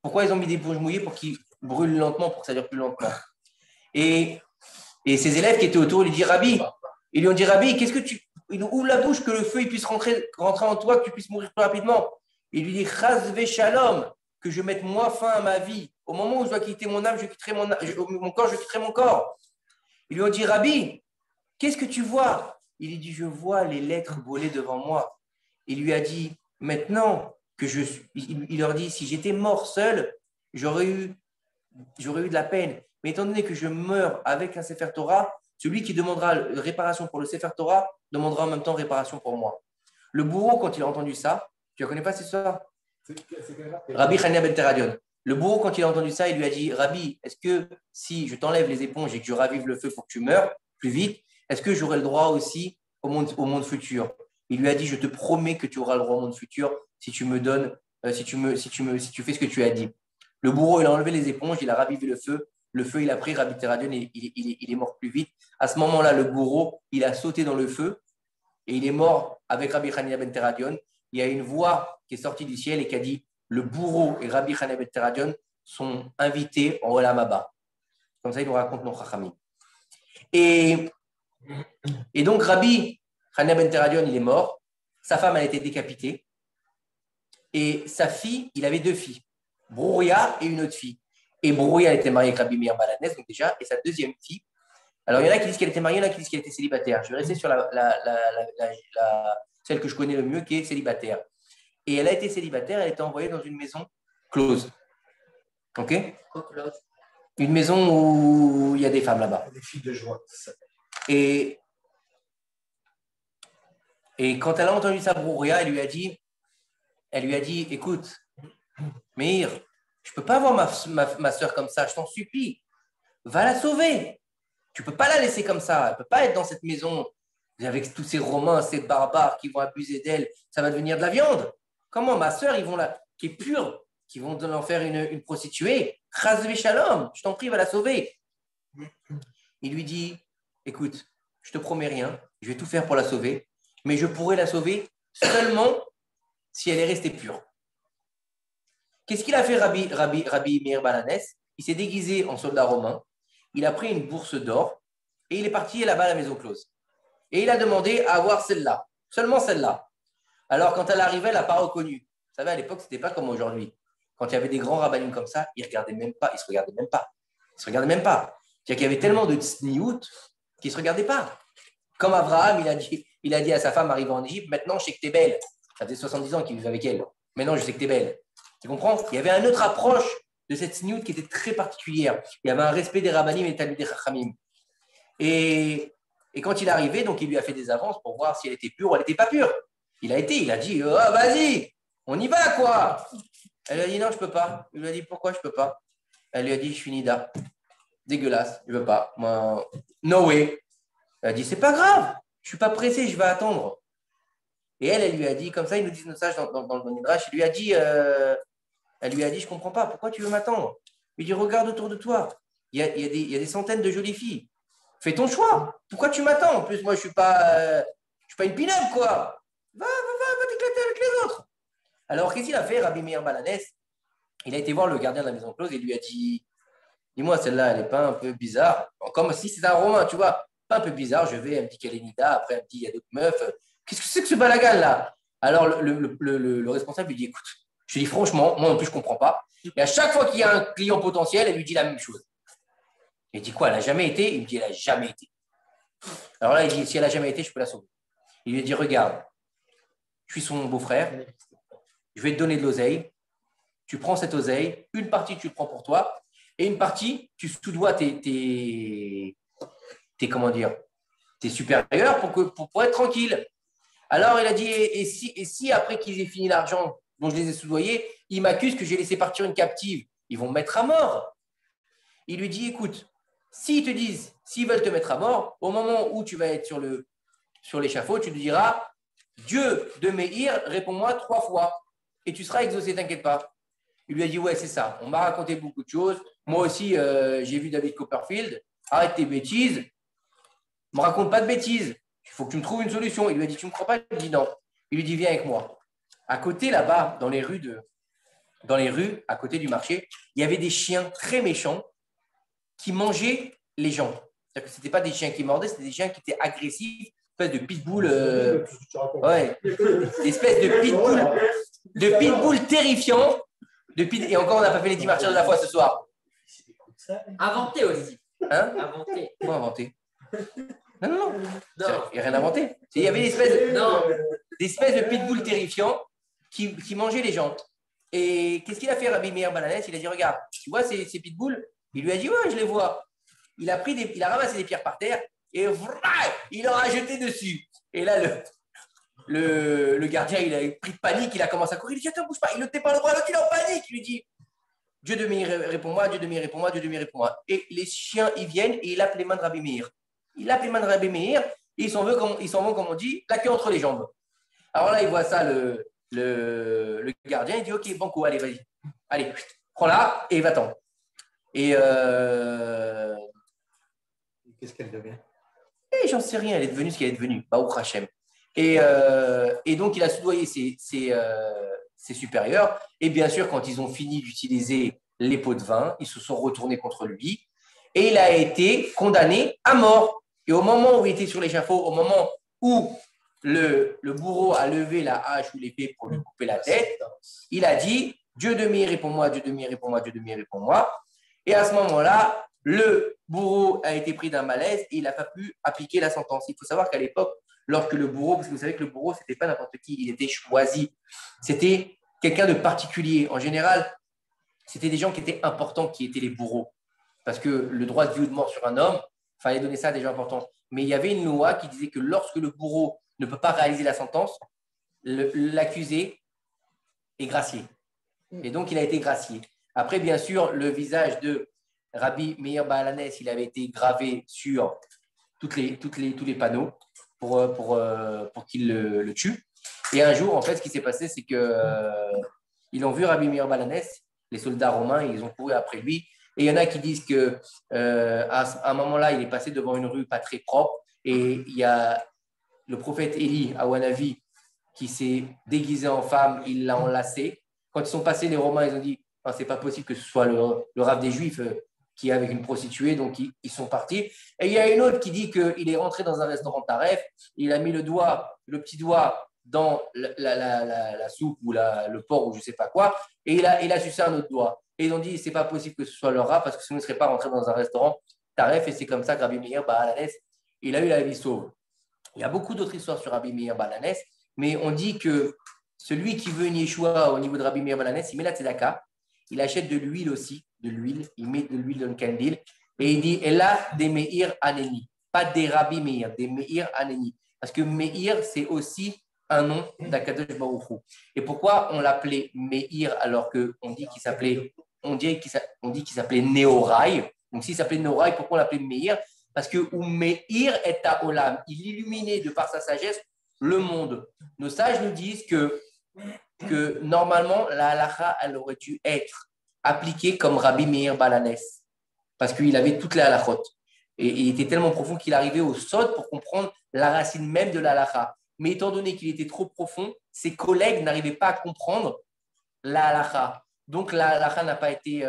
Pourquoi ils ont mis des éponges mouillées? Pour qu'il brûle lentement, pour que ça dure plus lentement. Et ses élèves qui étaient autour lui disent, Rabbi, ils lui ont dit, Rabbi, qu'est-ce que tu... Il ouvre la bouche que le feu il puisse rentrer en toi, que tu puisses mourir plus rapidement. Il lui dit, Chazve Shalom, que je mette moi fin à ma vie. Au moment où je dois quitter mon âme, je quitterai mon corps, je quitterai mon corps. Ils lui ont dit, Rabbi, qu'est-ce que tu vois? Il lui dit, je vois les lettres voler devant moi. Il lui a dit, maintenant que je suis... Il leur dit, si j'étais mort seul, j'aurais eu de la peine. Mais étant donné que je meurs avec un Sefer Torah, celui qui demandera réparation pour le Sefer Torah demandera en même temps réparation pour moi. Le bourreau, quand il a entendu ça, tu ne connais pas cette histoire? Rabbi Hanina ben Teradion. Le bourreau, quand il a entendu ça, il lui a dit, Rabbi, est-ce que si je t'enlève les éponges et que je ravive le feu pour que tu meurs plus vite, est-ce que j'aurai le droit aussi au monde futur? Il lui a dit, je te promets que tu auras le droit au monde futur si tu me donnes, si tu fais ce que tu as dit. Le bourreau, il a enlevé les éponges, il a ravivé le feu, il a pris Rabbi Teradion et il est mort plus vite. À ce moment-là, le bourreau, il a sauté dans le feu et il est mort avec Rabbi Hanina ben Teradion. Il y a une voix qui est sortie du ciel et qui a dit, le bourreau et Rabbi Hanina ben Teradion sont invités en Olam Haba. Comme ça, il nous raconte nos Chachamim. Et donc, Rabbi Hanina ben Teradion, il est mort. Sa femme, elle a été décapitée. Et sa fille, il avait 2 filles, Brouya et une autre fille. Et Brouya, elle était mariée avec Rabbi Meir Balanès, donc déjà, et sa deuxième fille. Alors, il y en a qui disent qu'elle était mariée, il y en a qui disent qu'elle était célibataire. Je vais rester sur celle que je connais le mieux, qui est célibataire. Et elle a été célibataire, elle a été envoyée dans une maison close. OK? Une maison où il y a des femmes là-bas. Des filles de joie. Et quand elle a entendu ça, Brouya, elle lui a dit, écoute, Meir, je ne peux pas voir ma soeur comme ça, je t'en supplie. Va la sauver. Tu ne peux pas la laisser comme ça. Elle ne peut pas être dans cette maison avec tous ces Romains, ces barbares qui vont abuser d'elle. Ça va devenir de la viande. Comment ma soeur, qui est pure, qui vont en faire une prostituée, Chazve Shalom, je t'en prie, va la sauver. Il lui dit, écoute, je te promets rien, je vais tout faire pour la sauver, mais je pourrai la sauver seulement si elle est restée pure. Qu'est-ce qu'il a fait Rabbi Meir Balanès? Il s'est déguisé en soldat romain, il a pris une bourse d'or et il est parti là-bas à la maison close. Et il a demandé à avoir celle-là, seulement celle-là. Alors, quand elle arrivait, elle n'a pas reconnu. Vous savez, à l'époque, ce n'était pas comme aujourd'hui. Quand il y avait des grands rabbinim comme ça, ils ne regardaient même pas, ils ne se regardaient même pas. Ils ne se regardaient même pas. C'est-à-dire qu'il y avait tellement de tsniout qu'ils ne se regardaient pas. Comme Abraham, il a dit à sa femme arrivant en Égypte, maintenant, je sais que tu es belle. Ça faisait 70 ans qu'il vivait avec elle. Maintenant, je sais que tu es belle. Tu comprends? Il y avait une autre approche de cette tsniout qui était très particulière. Il y avait un respect des rabbinim et des talmidei chachamim. Et quand il est arrivé, donc il lui a fait des avances pour voir si elle était pure ou elle n'était pas pure. Il a dit, oh, vas-y, on y va, quoi. Elle lui a dit, non, je ne peux pas. Il lui a dit, pourquoi je ne peux pas? Elle lui a dit, je suis nida. Dégueulasse, je ne veux pas. Moi, no way. Elle a dit, c'est pas grave, je ne suis pas pressé, je vais attendre. Et elle lui a dit, comme ça, ils nous disent nos sages dans le Midrash, elle lui a dit, je ne comprends pas, pourquoi tu veux m'attendre? Il dit, regarde autour de toi, il y a des centaines de jolies filles. Fais ton choix. Pourquoi tu m'attends? En plus, moi, je ne suis pas une pin-up, quoi. Va t'éclater avec les autres. Alors, qu'est-ce qu'il a fait, Rabbi Meir Balanès? Il a été voir le gardien de la maison close et lui a dit, dis-moi, celle-là, elle n'est pas un peu bizarre? Comme si c'était un Romain, tu vois. Pas un peu bizarre, je vais, un petit Kalénida, après un petit, il y a d'autres meufs. Qu'est-ce que c'est que ce balagan-là? Alors, le responsable lui dit, écoute, je te dis franchement, moi non plus, je ne comprends pas. Et à chaque fois qu'il y a un client potentiel, elle lui dit la même chose. Il dit quoi? Elle n'a jamais été? Il me dit, elle n'a jamais été. Alors là, il dit, si elle n'a jamais été, je peux la sauver. Il lui dit, regarde, je suis son beau-frère, je vais te donner de l'oseille, tu prends cette oseille, une partie tu le prends pour toi, et une partie, tu sous-dois tes supérieurs pour être tranquille. Alors il a dit, et si après qu'ils aient fini l'argent dont je les ai soudoyés, ils m'accusent que j'ai laissé partir une captive, ils vont me mettre à mort. Il lui dit, écoute, S'ils te disent, s'ils veulent te mettre à mort, au moment où tu vas être sur l'échafaud, tu te diras, Dieu de Meir, réponds-moi 3 fois et tu seras exaucé, t'inquiète pas. Il lui a dit, ouais, c'est ça. On m'a raconté beaucoup de choses. Moi aussi, j'ai vu David Copperfield. Arrête tes bêtises. Ne me raconte pas de bêtises. Il faut que tu me trouves une solution. Il lui a dit, tu ne me crois pas? Il lui dit non. Il lui dit, viens avec moi. À côté, là-bas, dans les rues, à côté du marché, il y avait des chiens très méchants qui mangeaient les gens. C'est-à-dire que ce n'étaient pas des chiens qui mordaient, c'était des chiens qui étaient agressifs, espèce de pitbull. Ouais, espèce de pitbull terrifiant. Et encore, on n'a pas fait les 10 martyrs de la foi ce soir. Inventé aussi. Hein? Inventé. Quoi inventé? Non. Il n'y a rien inventé. Il y avait des espèces de pitbull terrifiants qui mangeaient les gens. Et qu'est-ce qu'il a fait, Rabbi Meir Balanès? Il a dit, regarde, tu vois ces pitbulls? Il lui a dit, ouais, je les vois. Il a ramassé des pierres par terre et il en a jeté dessus. Et là, le gardien, il a pris de panique, il a commencé à courir. Il dit, attends, bouge pas. Il ne tenait pas le bras, l'autre, il est en panique. Il lui dit, Dieu de Meir, réponds-moi, Dieu de Meir, réponds-moi, Dieu de Meir, réponds-moi. Et les chiens, ils viennent et il appelle les mains de Rabbi Meir. Il appelle les mains de Rabbi Meir et ils s'en vont, comme on dit, la queue entre les jambes. Alors là, il voit ça, le gardien, il dit, ok, banco, allez, vas-y. Allez, prends-la et va-t'en. Et qu'est-ce qu'elle devient? J'en sais rien, elle est devenue ce qu'elle est devenue, Baruch Hashem. Et donc, il a soudoyé ses supérieurs. Et bien sûr, quand ils ont fini d'utiliser les pots de vin, ils se sont retournés contre lui. Et il a été condamné à mort. Et au moment où il était sur l'échafaud, au moment où le bourreau a levé la hache ou l'épée pour lui couper la tête, il a dit, Dieu de Meir, réponds-moi, Dieu de Meir, réponds-moi, Dieu de Meir, réponds-moi. Et à ce moment-là, le bourreau a été pris d'un malaise et il n'a pas pu appliquer la sentence. Il faut savoir qu'à l'époque, lorsque le bourreau, parce que vous savez que le bourreau, ce n'était pas n'importe qui, il était choisi. C'était quelqu'un de particulier. En général, c'était des gens qui étaient importants qui étaient les bourreaux. Parce que le droit de vie ou de mort sur un homme, il fallait donner ça à des gens importants. Mais il y avait une loi qui disait que lorsque le bourreau ne peut pas réaliser la sentence, l'accusé est gracié. Et donc, il a été gracié. Après, bien sûr, le visage de Rabbi Meir Balanès, il avait été gravé sur tous les panneaux pour qu'il le tue. Et un jour, en fait, ce qui s'est passé, c'est qu'ils ont vu Rabbi Meir Balanès, les soldats romains, ils ont couru après lui. Et il y en a qui disent qu'à un moment-là, il est passé devant une rue pas très propre. Et il y a le prophète Élie, à Wanavi, qui s'est déguisé en femme, il l'a enlacé. Quand ils sont passés, les Romains, ils ont dit « c'est pas possible que ce soit le rave des Juifs qui est avec une prostituée », donc ils sont partis. Et il y a une autre qui dit qu'il est rentré dans un restaurant Taref, il a mis le petit doigt dans la soupe ou le porc ou je ne sais pas quoi, et il a sucé un autre doigt. Et ils ont dit « c'est pas possible que ce soit le rave parce que sinon il ne serait pas rentré dans un restaurant Taref », et c'est comme ça que Rabbi Meir Balanès, il a eu la vie sauve. Il y a beaucoup d'autres histoires sur Rabbi Meir Balanès, mais on dit que celui qui veut une Yeshua au niveau de Rabbi Meir Balanès, il met la tzedaka, il achète de l'huile aussi, il met de l'huile dans le candil, et il dit, et là, des Meir Aneni, pas des Rabbi Meir, des Meir Aneni. Parce que Meir, c'est aussi un nom d'Akadosh Baruch Hu. Et pourquoi on l'appelait Meir alors qu'on dit qu'il s'appelait, on dit qu'il s'appelait Neorai. Donc s'il s'appelait Neorai, pourquoi on l'appelait Meir? Parce que Meir est à Olam, il illuminait de par sa sagesse le monde. Nos sages nous disent que normalement, la halakha, elle aurait dû être appliquée comme Rabbi Meir Balanès, parce qu'il avait toutes les halakhot. Et il était tellement profond qu'il arrivait au sod pour comprendre la racine même de la halakha. Mais étant donné qu'il était trop profond, ses collègues n'arrivaient pas à comprendre la halakha. Donc la halakha n'a pas été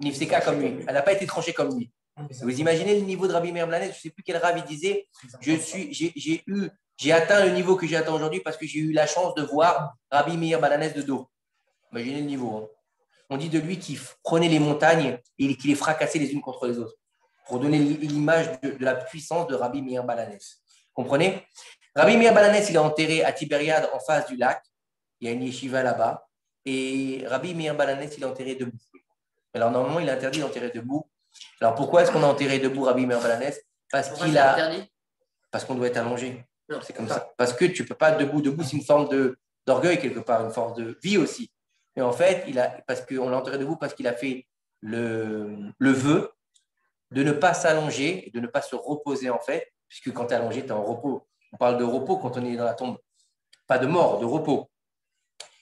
nifseka comme lui. Elle n'a pas été tranchée comme lui. Vous imaginez le niveau de Rabbi Meir Balanès? Je ne sais plus quel Rav il disait. J'ai atteint le niveau que j'ai atteint aujourd'hui parce que j'ai eu la chance de voir Rabbi Meir Balanès de dos. Imaginez le niveau. Hein. On dit de lui qu'il prenait les montagnes et qu'il les fracassait les unes contre les autres pour donner l'image de la puissance de Rabbi Meir Balanès. Comprenez? Rabbi Meir Balanès, il est enterré à Tibériade en face du lac. Il y a une yeshiva là-bas. Et Rabbi Meir Balanès, il est enterré debout. Alors normalement, il est interdit d'enterrer debout. Alors pourquoi est-ce qu'on a enterré debout Rabbi Meir Balanès? Parce qu'on doit être allongé. Non, c'est comme ça. Parce que tu ne peux pas debout. Debout, c'est une forme d'orgueil quelque part, une forme de vie aussi. Mais en fait, parce qu'on l'a enterré debout parce qu'il a fait le vœu de ne pas s'allonger, de ne pas se reposer en fait, puisque quand tu es allongé, tu es en repos. On parle de repos quand on est dans la tombe, pas de mort, de repos.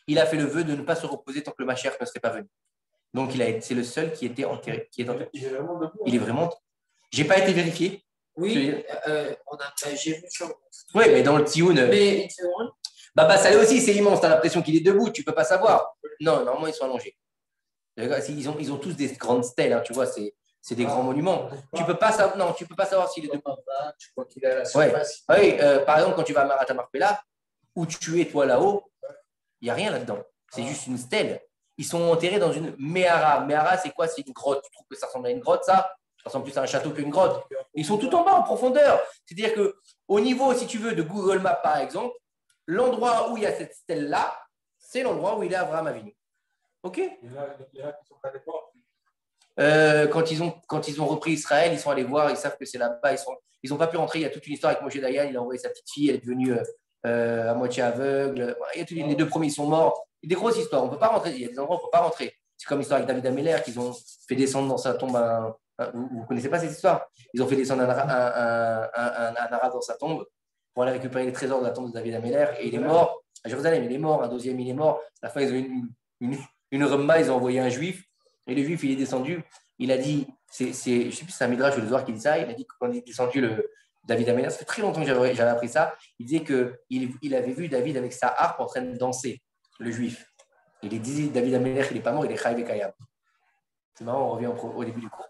Il a fait le vœu de ne pas se reposer tant que le Mashiach ne serait pas venu. Donc, c'est le seul qui était enterré. Qui est enterré. Il est vraiment debout. Il est vraiment. J'ai pas été vérifié. Oui, j'ai vu ça. Oui, mais dans le Tioun. Mais c'est vrai. Baba Salé aussi, c'est immense. Tu as l'impression qu'il est debout. Tu peux pas savoir. Non, normalement, ils sont allongés. Ils ont tous des grandes stèles. Hein, tu vois, c'est des grands monuments. Tu peux pas savoir. Non, tu peux pas savoir s'il est debout. Je crois qu'il a la surface. Ouais. Oui, par exemple, quand tu vas à Marata Marpella, où tu es toi là-haut, il n'y a rien là-dedans. C'est juste une stèle. Ils sont enterrés dans une Mehara. Mehara, c'est quoi? C'est une grotte. Tu trouves que ça ressemble à une grotte, ça? Ça ressemble plus à un château qu'une grotte. Ils sont tout en bas, en profondeur. C'est-à-dire qu'au niveau, si tu veux, de Google Maps, par exemple, l'endroit où il y a cette stèle-là, c'est l'endroit où il est Abraham Avinu. OK? Il y en a qui sont allés voir. Quand ils ont repris Israël, ils sont allés voir, ils savent que c'est là-bas. Ils n'ont pas pu rentrer. Il y a toute une histoire avec Moshe Dayan. Il a envoyé sa petite fille, elle est devenue à moitié aveugle. Les deux premiers sont morts. Il y a des grosses histoires. On ne peut pas rentrer. Il y a des endroits où on ne peut pas rentrer. C'est comme l'histoire avec David Ameller qu'ils ont fait descendre dans sa tombe. Vous ne connaissez pas cette histoire? Ils ont fait descendre un arabe dans sa tombe pour aller récupérer les trésors de la tombe de David Ameller. Et il est mort à Jérusalem. Il est mort. Un deuxième, il est mort. À la fin, ils ont eu une remma. Ils ont envoyé un juif. Et le juif, il est descendu. Il a dit, je ne sais plus si c'est un Midrash ou le Zohar qui dit ça. Il a dit que quand il est descendu, David Ameller, ça fait très longtemps que j'avais appris ça. Il disait qu'il avait vu David avec sa harpe en train de danser, le juif. Il disait, David Ameller, il n'est pas mort, il est Chaïv et Kayam. C'est marrant, on revient au début du cours.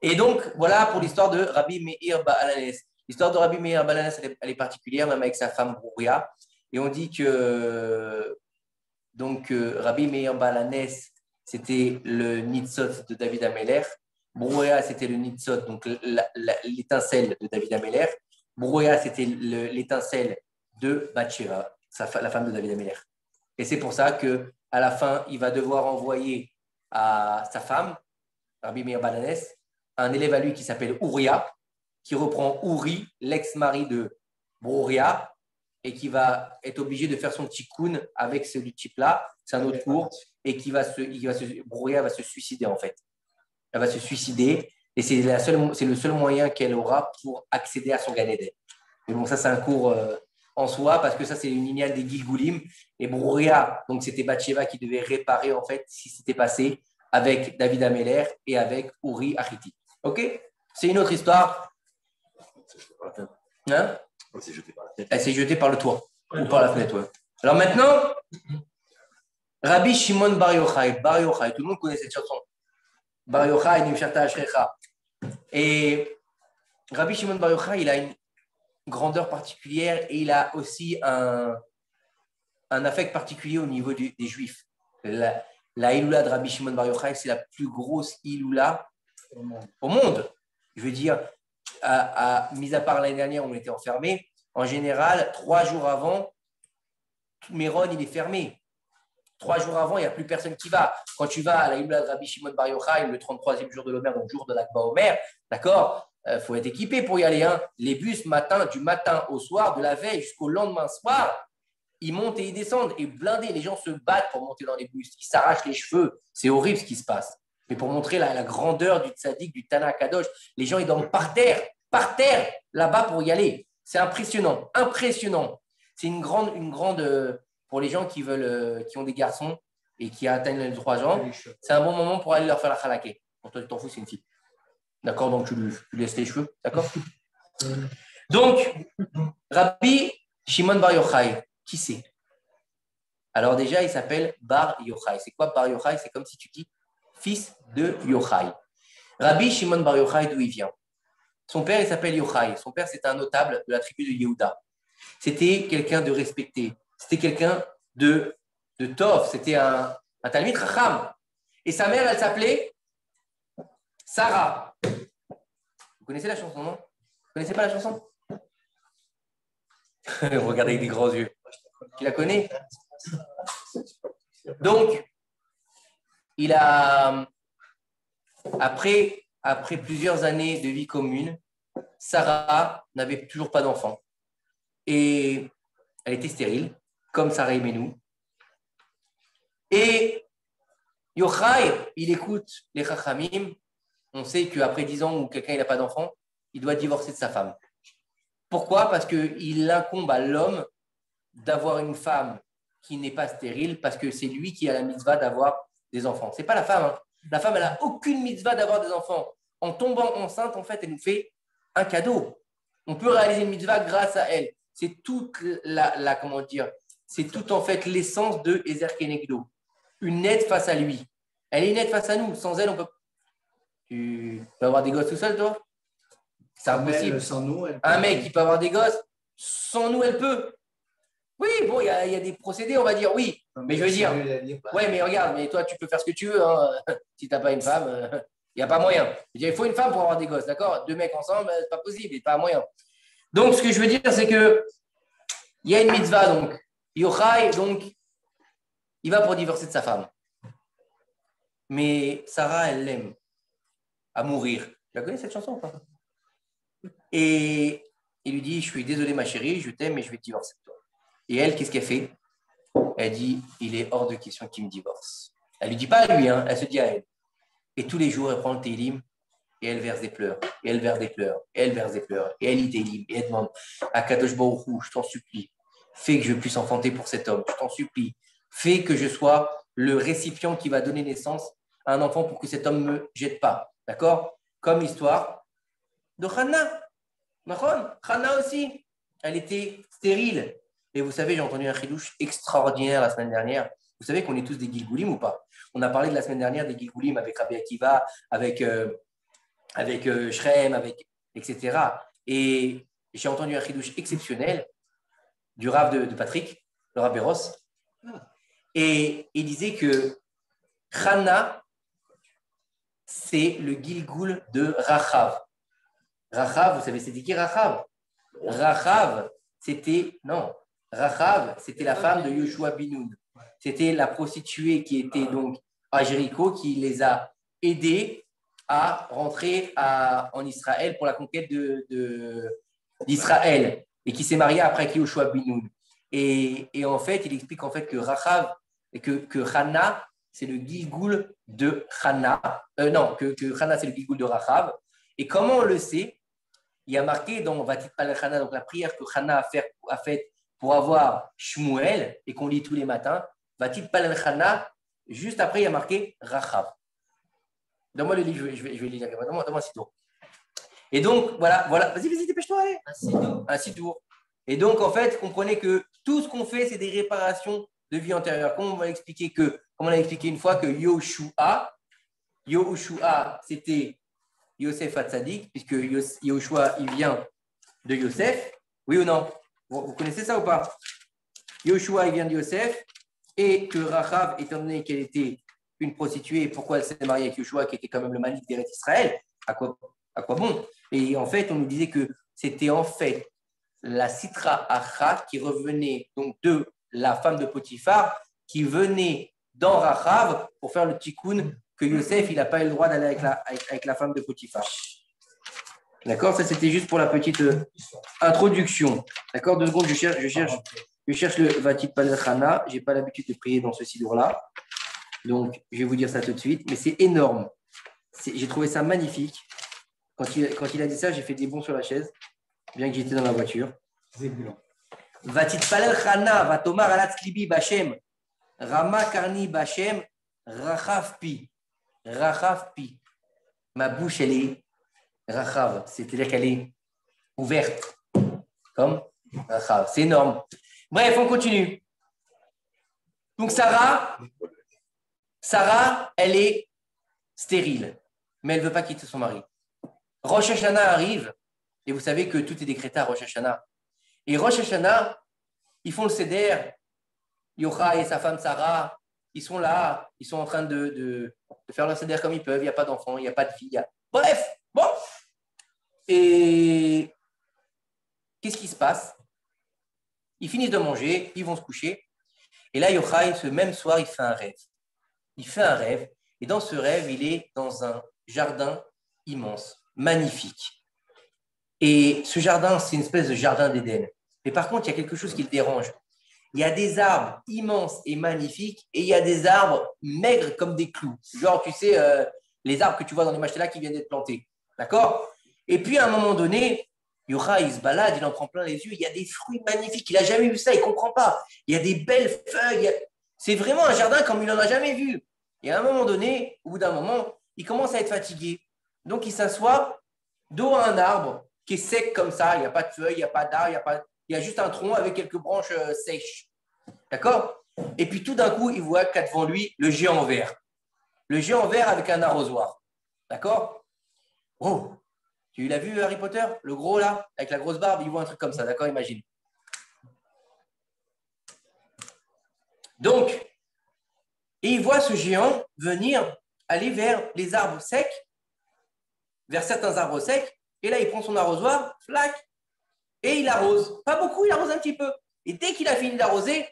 Et donc, voilà pour l'histoire de Rabbi Meir Ba'alanes. L'histoire de Rabbi Meir Ba'alanes, elle est particulière, même avec sa femme Brouria. Et on dit que Rabbi Meir Ba'alanes, c'était le Nitzot de David Ameller. Brouria, c'était le Nitzot, donc l'étincelle de David Ameller. Brouria, c'était l'étincelle de Bathsheba, la femme de David Ameller. Et c'est pour ça qu'à la fin, il va devoir envoyer à sa femme, Rabbi Meir Balanes, un élève à lui qui s'appelle Ouria, qui reprend Ouri, l'ex-mari de Brouria, et qui va être obligé de faire son tikkun avec ce type-là, c'est un autre cours, et Brouria va se suicider en fait. Elle va se suicider, et c'est le seul moyen qu'elle aura pour accéder à son Gan Eden. Mais bon, ça c'est un cours en soi, parce que ça c'est une lignale des Gilgulim, et Brouria, donc c'était Bathsheba qui devait réparer en fait ce qui s'était passé avec David Ameller et avec Uri Achiti. Ok? C'est une autre histoire. Hein? Elle s'est jetée par la fenêtre. Elle s'est jetée par le toit ou par la fenêtre. Ouais. Alors maintenant, Rabbi Shimon Bar Yochai. Bar Yochai, tout le monde connaît cette chanson. Bar Yochai, Nimshata Ashrecha. Et Rabbi Shimon Bar Yochai, il a une grandeur particulière et il a aussi un affect particulier au niveau des Juifs. La Iloula de Rabbi Shimon Bar Yochai, c'est la plus grosse Iloula au monde. Je veux dire, mis à part l'année dernière où on était enfermés, en général, 3 jours avant, Méron, il est fermé. 3 jours avant, il n'y a plus personne qui va. Quand tu vas à la Iloula de Rabbi Shimon Bar Yochai, le 33e jour de l'Omer, donc jour de l'Akba Omer, d'accord, faut être équipé pour y aller. Hein. Les bus, du matin au soir, de la veille jusqu'au lendemain soir, ils montent et ils descendent. Et blindés, les gens se battent pour monter dans les bus. Ils s'arrachent les cheveux. C'est horrible ce qui se passe. Mais pour montrer la grandeur du tzaddik, du Tana Kadosh, les gens, ils dorment par terre, là-bas pour y aller. C'est impressionnant, impressionnant. C'est une grande pour les gens qui ont des garçons et qui atteignent les 3 ans. C'est un bon moment pour aller leur faire la khalaké. Pour toi, tu t'en fous, c'est une fille. D'accord, donc tu laisses les cheveux, d'accord. Donc, Rabbi Shimon Bar Yochai, qui c'est? Alors déjà, il s'appelle Bar Yochai. C'est quoi Bar Yochai? C'est comme si tu dis fils de Yochai. Rabbi Shimon Bar Yochai, d'où il vient? Son père, il s'appelle Yochai. Son père, c'est un notable de la tribu de Yehuda. C'était quelqu'un de respecté. C'était quelqu'un de tov. C'était un Talmid Chacham. Et sa mère, elle s'appelait Sarah. Vous connaissez la chanson, non? Vous connaissez pas la chanson? Regardez avec des grands yeux. Tu la connais? Donc, après plusieurs années de vie commune, Sarah n'avait toujours pas d'enfant. Et elle était stérile, comme Sarah Imenu. Et Yochai, il écoute les Chachamim. On sait qu'après 10 ans où quelqu'un n'a pas d'enfant, il doit divorcer de sa femme. Pourquoi? Parce qu'il incombe à l'homme d'avoir une femme qui n'est pas stérile, parce que c'est lui qui a la mitzvah d'avoir des enfants. Ce n'est pas la femme. Hein. La femme, elle n'a aucune mitzvah d'avoir des enfants. En tombant enceinte, en fait, elle nous fait un cadeau. On peut réaliser une mitzvah grâce à elle. C'est toute comment dire, c'est tout en fait l'essence de Ezer Kenegdo. Une aide face à lui. Elle est une aide face à nous. Sans elle, on peut. Tu peux avoir des gosses tout seul, toi? C'est impossible. Sans nous, un mec qui peut avoir des gosses, sans nous, elle peut. Oui, bon, il y a des procédés, on va dire, oui. Mais je veux dire, ouais, mais regarde, mais toi, tu peux faire ce que tu veux. Hein. Si tu n'as pas une femme, il n'y a pas moyen. Je veux dire, il faut une femme pour avoir des gosses, d'accord? 2 mecs ensemble, c'est pas possible, il n'y a pas moyen. Donc, ce que je veux dire, c'est que il y a une mitzvah, donc. Yochai, donc, il va pour divorcer de sa femme. Mais Sarah, elle l'aime à mourir. Tu la connais cette chanson ou pas? Et il lui dit, je suis désolé ma chérie, je t'aime, mais je vais te divorcer de toi. Et elle, qu'est-ce qu'elle fait? Elle dit, il est hors de question qu'il me divorce. Elle ne lui dit pas à lui, hein, elle se dit à elle. Et tous les jours, elle prend le télim et elle verse des pleurs. Et elle verse des pleurs. Et elle verse des pleurs. Et elle lit télim. Et elle demande à Kadosh Baruch Hu, je t'en supplie, fais que je puisse enfanter pour cet homme. Je t'en supplie. Fais que je sois le récipient qui va donner naissance à un enfant pour que cet homme ne me jette pas. D'accord? Comme l'histoire de Hannah. Hannah aussi, elle était stérile. Et vous savez, j'ai entendu un chidouche extraordinaire la semaine dernière. Vous savez qu'on est tous des Gilgoulim ou pas? On a parlé de la semaine dernière des Gilgoulim avec Rabbi Akiva, avec Shrem, etc. Et j'ai entendu un chidouche exceptionnel du Rav de Patrick, le Rav Béros. Et il disait que Hannah, c'est le Gilgoul de Rachav. Rachav, vous savez, c'était qui Rachav? Rachav, c'était la femme de Yoshua Binoun. C'était la prostituée qui était donc à Jéricho, qui les a aidés à rentrer en Israël pour la conquête d'Israël et qui s'est mariée après avec Yoshua Binoun. Et en fait, il explique en fait que Rachav et que Hannah, c'est le Gilgoul de Hannah. Que Hannah, c'est le Gilgoul de Rachav. Et comment on le sait? Il y a marqué dans Vatit Palel Hannah, donc la prière que Hannah a faite pour avoir Shmuel et qu'on lit tous les matins. Vatit Palel Hannah, juste après, il y a marqué Rachav. Donne-moi le livre, je vais lire. Donne-moi un sidour. Et donc, voilà. Vas-y, dépêche-toi, allez. Un sidour. Et donc, en fait, comprenez que tout ce qu'on fait, c'est des réparations de vie antérieure. Comme on l'a expliqué une fois que Yoshua, c'était Yosef Hatzadik, puisque Yoshua, il vient de Yosef. Oui ou non? Vous connaissez ça ou pas? Yoshua, il vient de Yosef, et que Rachav, étant donné qu'elle était une prostituée, pourquoi elle s'est mariée avec Yoshua, qui était quand même le malik d'Eretz Israël? À quoi bon? Et en fait, on nous disait que c'était en fait la Sitra Acha qui revenait donc de la femme de Potiphar, qui venait dans Rachav pour faire le tikkun que Yosef, il n'a pas eu le droit d'aller avec la femme de Potiphar. D'accord? Ça, c'était juste pour la petite introduction. D'accord? 2 secondes, je cherche le Vatit Palel Hannah. Je n'ai pas l'habitude de prier dans ce sidour-là. Donc, je vais vous dire ça tout de suite. Mais c'est énorme. J'ai trouvé ça magnifique. Quand il a dit ça, j'ai fait des bonds sur la chaise, bien que j'étais dans la voiture. Vatit Palel Hannah, Vatomar Alatz Libi Bashem, Rama Karni Bashem, Rachav Pi. Ma bouche, elle est Rachav, c'est-à-dire qu'elle est ouverte. Comme Rachav. C'est énorme. Bref, on continue. Donc, Sarah, elle est stérile, mais elle ne veut pas quitter son mari. Rosh Hashanah arrive, et vous savez que tout est décrété à Rosh Hashanah. Et Rosh Hashanah, ils font le seder. Yochai et sa femme Sarah, ils sont là, ils sont en train de faire le seder comme ils peuvent. Il n'y a pas d'enfants, il n'y a pas de filles. Bref, bon. Et qu'est-ce qui se passe? Ils finissent de manger, ils vont se coucher. Et là, Yochai, ce même soir, il fait un rêve. Et dans ce rêve, il est dans un jardin immense, magnifique. Et ce jardin, c'est une espèce de jardin d'Éden. Mais par contre, il y a quelque chose qui le dérange. il y a des arbres immenses et magnifiques et il y a des arbres maigres comme des clous. Genre, tu sais, les arbres que tu vois dans les machélas qui viennent d'être plantés. D'accord? Et puis, à un moment donné, Yochai, il se balade, il en prend plein les yeux. Il y a des fruits magnifiques. Il n'a jamais vu ça, il ne comprend pas. Il y a des belles feuilles. C'est vraiment un jardin comme il n'en a jamais vu. Et à un moment donné, au bout d'un moment, il commence à être fatigué. Donc, il s'assoit dos à un arbre qui est sec comme ça. Il n'y a pas de feuilles, il n'y a pas d'arbres, il y a juste un tronc avec quelques branches sèches. D'accord? Et puis, tout d'un coup, il voit qu'à devant lui, le géant vert. Le géant vert avec un arrosoir. D'accord? Oh! Tu l'as vu, Harry Potter? Le gros, là, avec la grosse barbe, il voit un truc comme ça. D'accord? Imagine. Donc, et il voit ce géant venir aller vers les arbres secs, vers certains arbres secs. Et là, il prend son arrosoir, flac, et il arrose. Pas beaucoup, il arrose un petit peu. Et dès qu'il a fini d'arroser,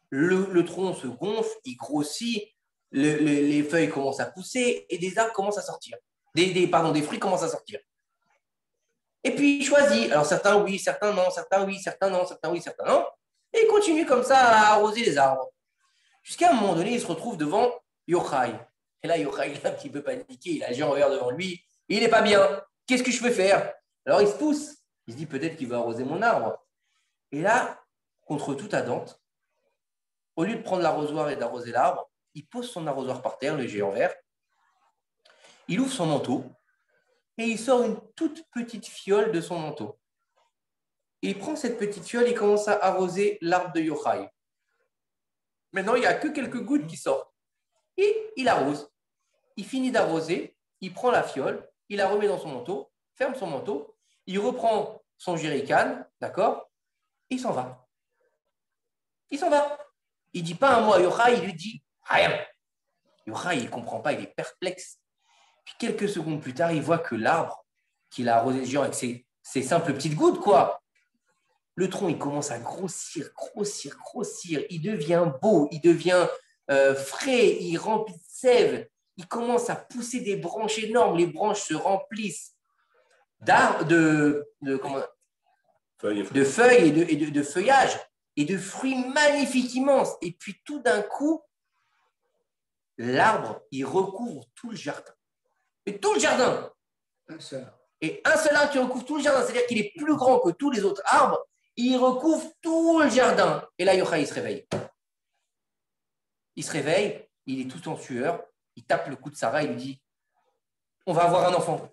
le tronc se gonfle, il grossit, les feuilles commencent à pousser et des arbres commencent à sortir. Des fruits commencent à sortir. Et puis il choisit. Alors certains oui, certains non, certains oui, certains non, certains oui, certains non. Et il continue comme ça à arroser les arbres. Jusqu'à un moment donné, il se retrouve devant Yochai. Et là, Yochai, il est un petit peu paniqué, il a un géant vert devant lui. Et il n'est pas bien. Qu'est-ce que je peux faire? Alors il se pousse. Il se dit peut-être qu'il va arroser mon arbre. Et là, contre toute attente, au lieu de prendre l'arrosoir et d'arroser l'arbre, il pose son arrosoir par terre, le géant vert. Il ouvre son manteau et il sort une toute petite fiole de son manteau. Il prend cette petite fiole et commence à arroser l'arbre de Yochai. Maintenant, il n'y a que quelques gouttes qui sortent. Et il arrose. Il finit d'arroser, il prend la fiole, il la remet dans son manteau, ferme son manteau, il reprend son jerrycan, d'accord? Et il s'en va. Il s'en va. Il ne dit pas un mot à Yochai, il lui dit rien. Yochai, il ne comprend pas, il est perplexe. Puis quelques secondes plus tard, il voit que l'arbre qu'il a arrosé le géant avec ses simples petites gouttes, quoi. Le tronc, il commence à grossir, grossir, grossir. Il devient beau, il devient frais, il remplit de sève. Il commence à pousser des branches énormes. Les branches se remplissent de feuilles et de feuillage et de fruits magnifiques, immenses. Et puis tout d'un coup, l'arbre, il recouvre tout le jardin. Et tout le jardin. Et un seul arbre qui recouvre tout le jardin, c'est-à-dire qu'il est plus grand que tous les autres arbres, il recouvre tout le jardin. Et là, Yochai, il se réveille. Il se réveille, il est tout en sueur, il tape le cou de Sarah, il lui dit on va avoir un enfant.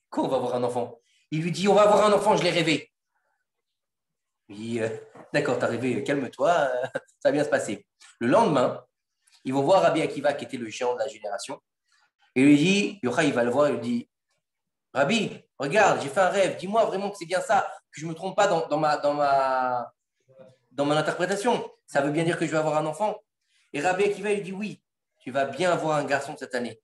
Quoi, on va avoir un enfant? Il lui dit on va avoir un enfant, je l'ai rêvé. Il dit d'accord, t'as rêvé, calme-toi, ça va bien se passer. Le lendemain, ils vont voir Rabbi Akiva, qui était le géant de la génération. Et il lui dit, Yochai, il va le voir, il lui dit, Rabbi, regarde, j'ai fait un rêve, dis-moi vraiment que c'est bien ça, que je ne me trompe pas dans mon interprétation. Ça veut bien dire que je vais avoir un enfant. Et Rabbi Akiva lui dit, oui, tu vas bien avoir un garçon cette année.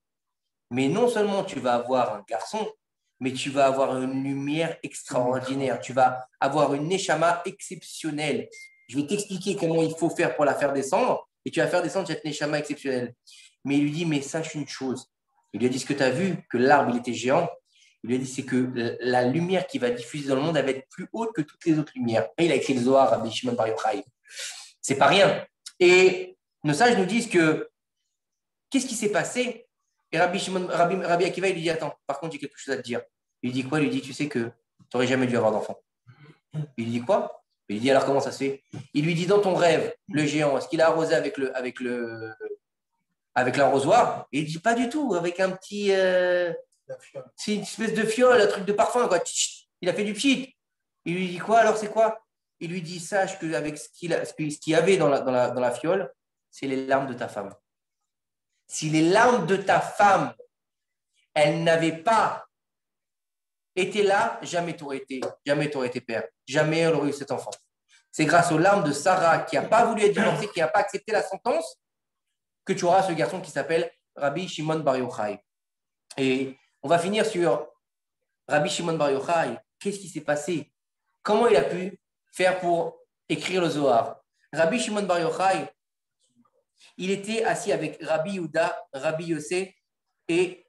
Mais non seulement tu vas avoir un garçon, mais tu vas avoir une lumière extraordinaire. Tu vas avoir une neshama exceptionnelle. Je vais t'expliquer comment il faut faire pour la faire descendre, et tu vas faire descendre cette neshama exceptionnelle. Mais il lui dit, mais sache une chose. Il lui a dit, ce que tu as vu, que l'arbre, il était géant. Il lui a dit, c'est que la lumière qui va diffuser dans le monde, elle va être plus haute que toutes les autres lumières. Et il a écrit le Zohar, Rabbi Shimon Bar Yochai. C'est pas rien. Et nos sages nous disent que, qu'est-ce qui s'est passé? Et Rabbi Akiva, il lui dit, attends, par contre, j'ai quelque chose à te dire. Il lui dit quoi? Il lui dit, tu sais que tu n'aurais jamais dû avoir d'enfant. Il lui dit quoi? Il lui dit, alors comment ça se fait? Il lui dit, dans ton rêve, le géant, est-ce qu'il a arrosé avec l'arrosoir? Et il dit, pas du tout, avec un petit... c'est une espèce de fiole, un truc de parfum, quoi. Il a fait du pchit. Il lui dit quoi? Alors c'est quoi? Il lui dit, sache qu'avec ce qu'il y avait dans la fiole, c'est les larmes de ta femme. Si les larmes de ta femme, elles n'avaient pas été là, jamais tu aurais été père. Jamais elle aurait eu cet enfant. C'est grâce aux larmes de Sarah qui n'a pas voulu être divorcée, qui n'a pas accepté la sentence, que tu auras ce garçon qui s'appelle Rabbi Shimon Bar Yochai. Et on va finir sur Rabbi Shimon Bar Yochai. Qu'est-ce qui s'est passé? Comment il a pu faire pour écrire le Zohar? Rabbi Shimon Bar Yochai, il était assis avec Rabbi Yehuda, Rabbi Yossé et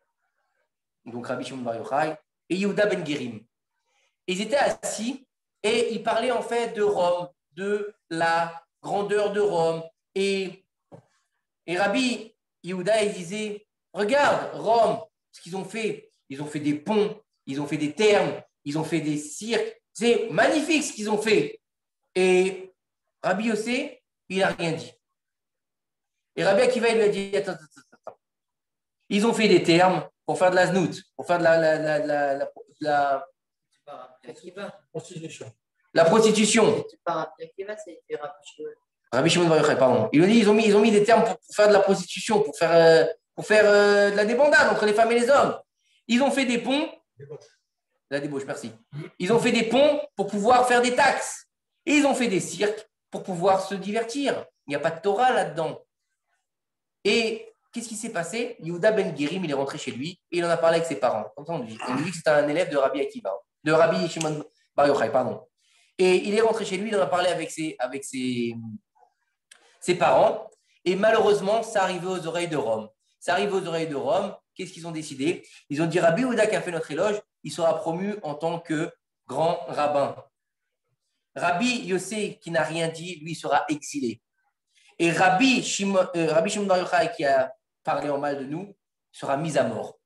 donc Rabbi Shimon Bar Yochai et Yehuda Ben Gerim. Ils étaient assis et ils parlaient en fait de Rome, de la grandeur de Rome. Et Rabbi Yehuda, il disait, regarde Rome, ce qu'ils ont fait. Ils ont fait des ponts, ils ont fait des thermes, ils ont fait des cirques. C'est magnifique ce qu'ils ont fait. Et Rabbi Yossé, il n'a rien dit. Et Rabbi Akiva, il lui a dit, attends. Ils ont fait des termes pour faire de la znout, pour faire de la Constitution. la prostitution. C'est pas Rabbi Akiva, c'est Rabbi Shimon. Rabbi Shimon Bar Yochai, pardon. Ils ont mis des termes pour faire de la prostitution, pour faire de la débandade entre les femmes et les hommes. Ils ont fait des ponts. La débauche, merci. Ils ont fait des ponts pour pouvoir faire des taxes. Et ils ont fait des cirques pour pouvoir se divertir. Il n'y a pas de Torah là-dedans. Et qu'est-ce qui s'est passé? Yehuda Ben Guérim, il est rentré chez lui et il en a parlé avec ses parents. Entendu. Il lui dit que c'était un élève de Rabbi Akiva, de Rabbi Shimon Bar Yochai, pardon. Et il est rentré chez lui, il en a parlé avec ses parents. Et malheureusement, ça arrivait aux oreilles de Rome. Ça arrive aux oreilles de Rome. Qu'est-ce qu'ils ont décidé? Ils ont dit, Rabbi Yehuda qui a fait notre éloge, il sera promu en tant que grand rabbin. Rabbi Yossé qui n'a rien dit, lui, sera exilé. Et Rabbi Shimon Bar Yochai qui a parlé en mal de nous sera mis à mort.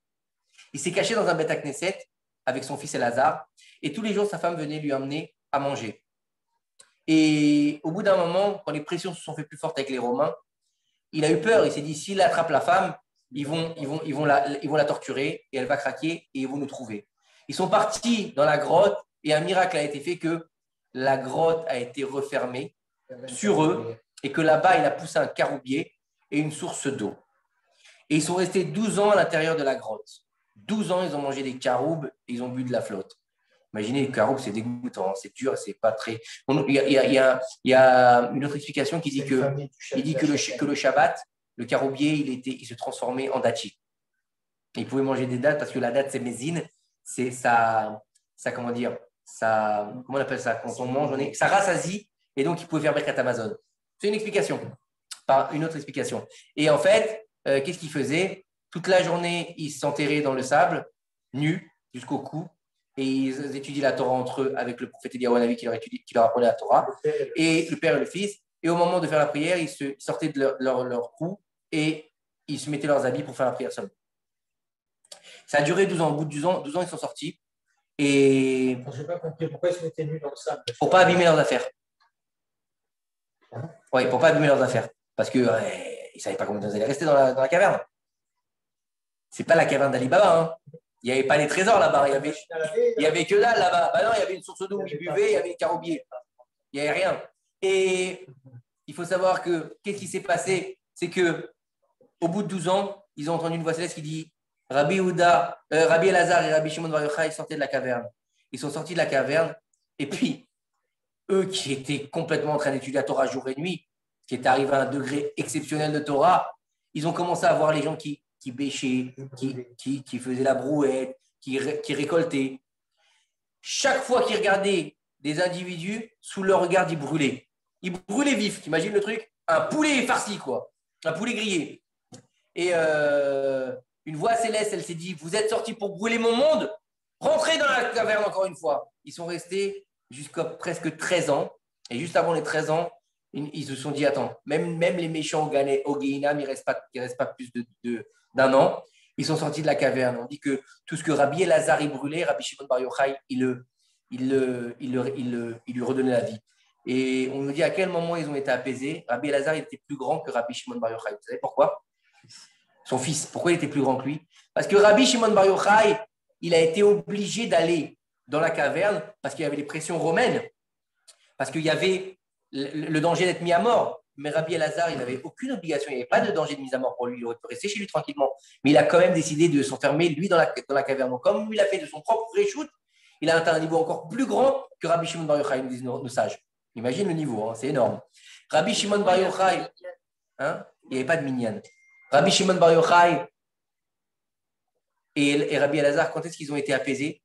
Il s'est caché dans un Beth Knesset avec son fils Elazar et tous les jours sa femme venait lui emmener à manger. Et au bout d'un moment, quand les pressions se sont fait plus fortes avec les Romains, il a eu peur. Il s'est dit, s'il attrape la femme, ils vont la torturer et elle va craquer et ils vont nous trouver. Ils sont partis dans la grotte et un miracle a été fait que la grotte a été refermée sur eux et que là-bas, il a poussé un caroubier et une source d'eau. Et ils sont restés 12 ans à l'intérieur de la grotte. 12 ans, ils ont mangé des caroubes et ils ont bu de la flotte. Imaginez, les caroubes, c'est dégoûtant, c'est dur, c'est pas très... Il y a une autre explication qui dit que le Shabbat, le caroubier, il se transformait en datchi. Il pouvait manger des dattes parce que la date, c'est mésine, c'est ça, comment dire, ça, comment on appelle ça quand on mange, ça rassasie, et donc il pouvait faire Birkat Amazon. C'est une explication, pas une autre explication. Et en fait, qu'est-ce qu'il faisait? Toute la journée, ils s'enterraient dans le sable, nus, jusqu'au cou, et ils étudient la Torah entre eux avec le prophète Eliyahu Hanavi qui leur apprenait la Torah, et le père et le fils. Et au moment de faire la prière, ils sortaient de leur cou et ils se mettaient leurs habits pour faire la prière seulement. Ça a duré 12 ans. Au bout de 12 ans, ils sont sortis. Et Je n'ai pas compris pourquoi ils se mettaient nus dans le sable. pour ne pas abîmer leurs affaires. Oui, pour ne pas abîmer leurs affaires. Parce qu'ils ne savaient pas comment ils allaient rester dans la caverne. Ce n'est pas la caverne d'Ali Baba. Hein. Il n'y avait pas les trésors là-bas. Il n'y avait que dalle là-bas. Bah non, il y avait une source d'eau où ils buvaient, il y avait un caroubier. Il n'y avait rien. Et il faut savoir que qu'est-ce qui s'est passé? C'est qu'au bout de 12 ans, ils ont entendu une voix céleste qui dit Rabbi Elazar et Rabbi Shimon Bar Yochai sortaient de la caverne. Ils sont sortis de la caverne. Et puis, eux qui étaient complètement en train d'étudier la Torah jour et nuit, qui étaient arrivés à un degré exceptionnel de Torah, ils ont commencé à voir les gens qui bêchaient, qui faisaient la brouette, qui récoltaient. Chaque fois qu'ils regardaient des individus, sous leur regard, ils brûlaient. Ils brûlaient vifs, t'imagines le truc? Un poulet farci, quoi. Un poulet grillé. Et une voix céleste, elle s'est dit, vous êtes sortis pour brûler mon monde? Rentrez dans la caverne encore une fois. Ils sont restés jusqu'à presque 13 ans. Et juste avant les 13 ans, ils se sont dit, attends, même les méchants au Guéhinam, il ne reste pas plus d'un an. Ils sont sortis de la caverne. On dit que tout ce que Rabbi Elazar y brûlait, Rabbi Shimon Bar Yochai, il lui redonnait la vie. Et on nous dit à quel moment ils ont été apaisés. Rabbi Elazar, il était plus grand que Rabbi Shimon Bar Yochai. Vous savez pourquoi? Son fils. Pourquoi il était plus grand que lui? Parce que Rabbi Shimon Bar Yochai, il a été obligé d'aller dans la caverne parce qu'il y avait les pressions romaines, parce qu'il y avait le danger d'être mis à mort. Mais Rabbi Elazar, il n'avait aucune obligation, il n'y avait pas de danger de mise à mort pour lui, il aurait pu rester chez lui tranquillement. Mais il a quand même décidé de s'enfermer, lui, dans la caverne. Donc, comme il a fait de son propre réchoute, il a atteint un niveau encore plus grand que Rabbi Shimon Bar Yochai, nous disent nos sages. Imagine le niveau, hein, c'est énorme. Rabbi Shimon Bar Yochai, il n'y avait pas de minyan. Rabbi Shimon Bar Yochai et Rabbi Elazar, quand est-ce qu'ils ont été apaisés?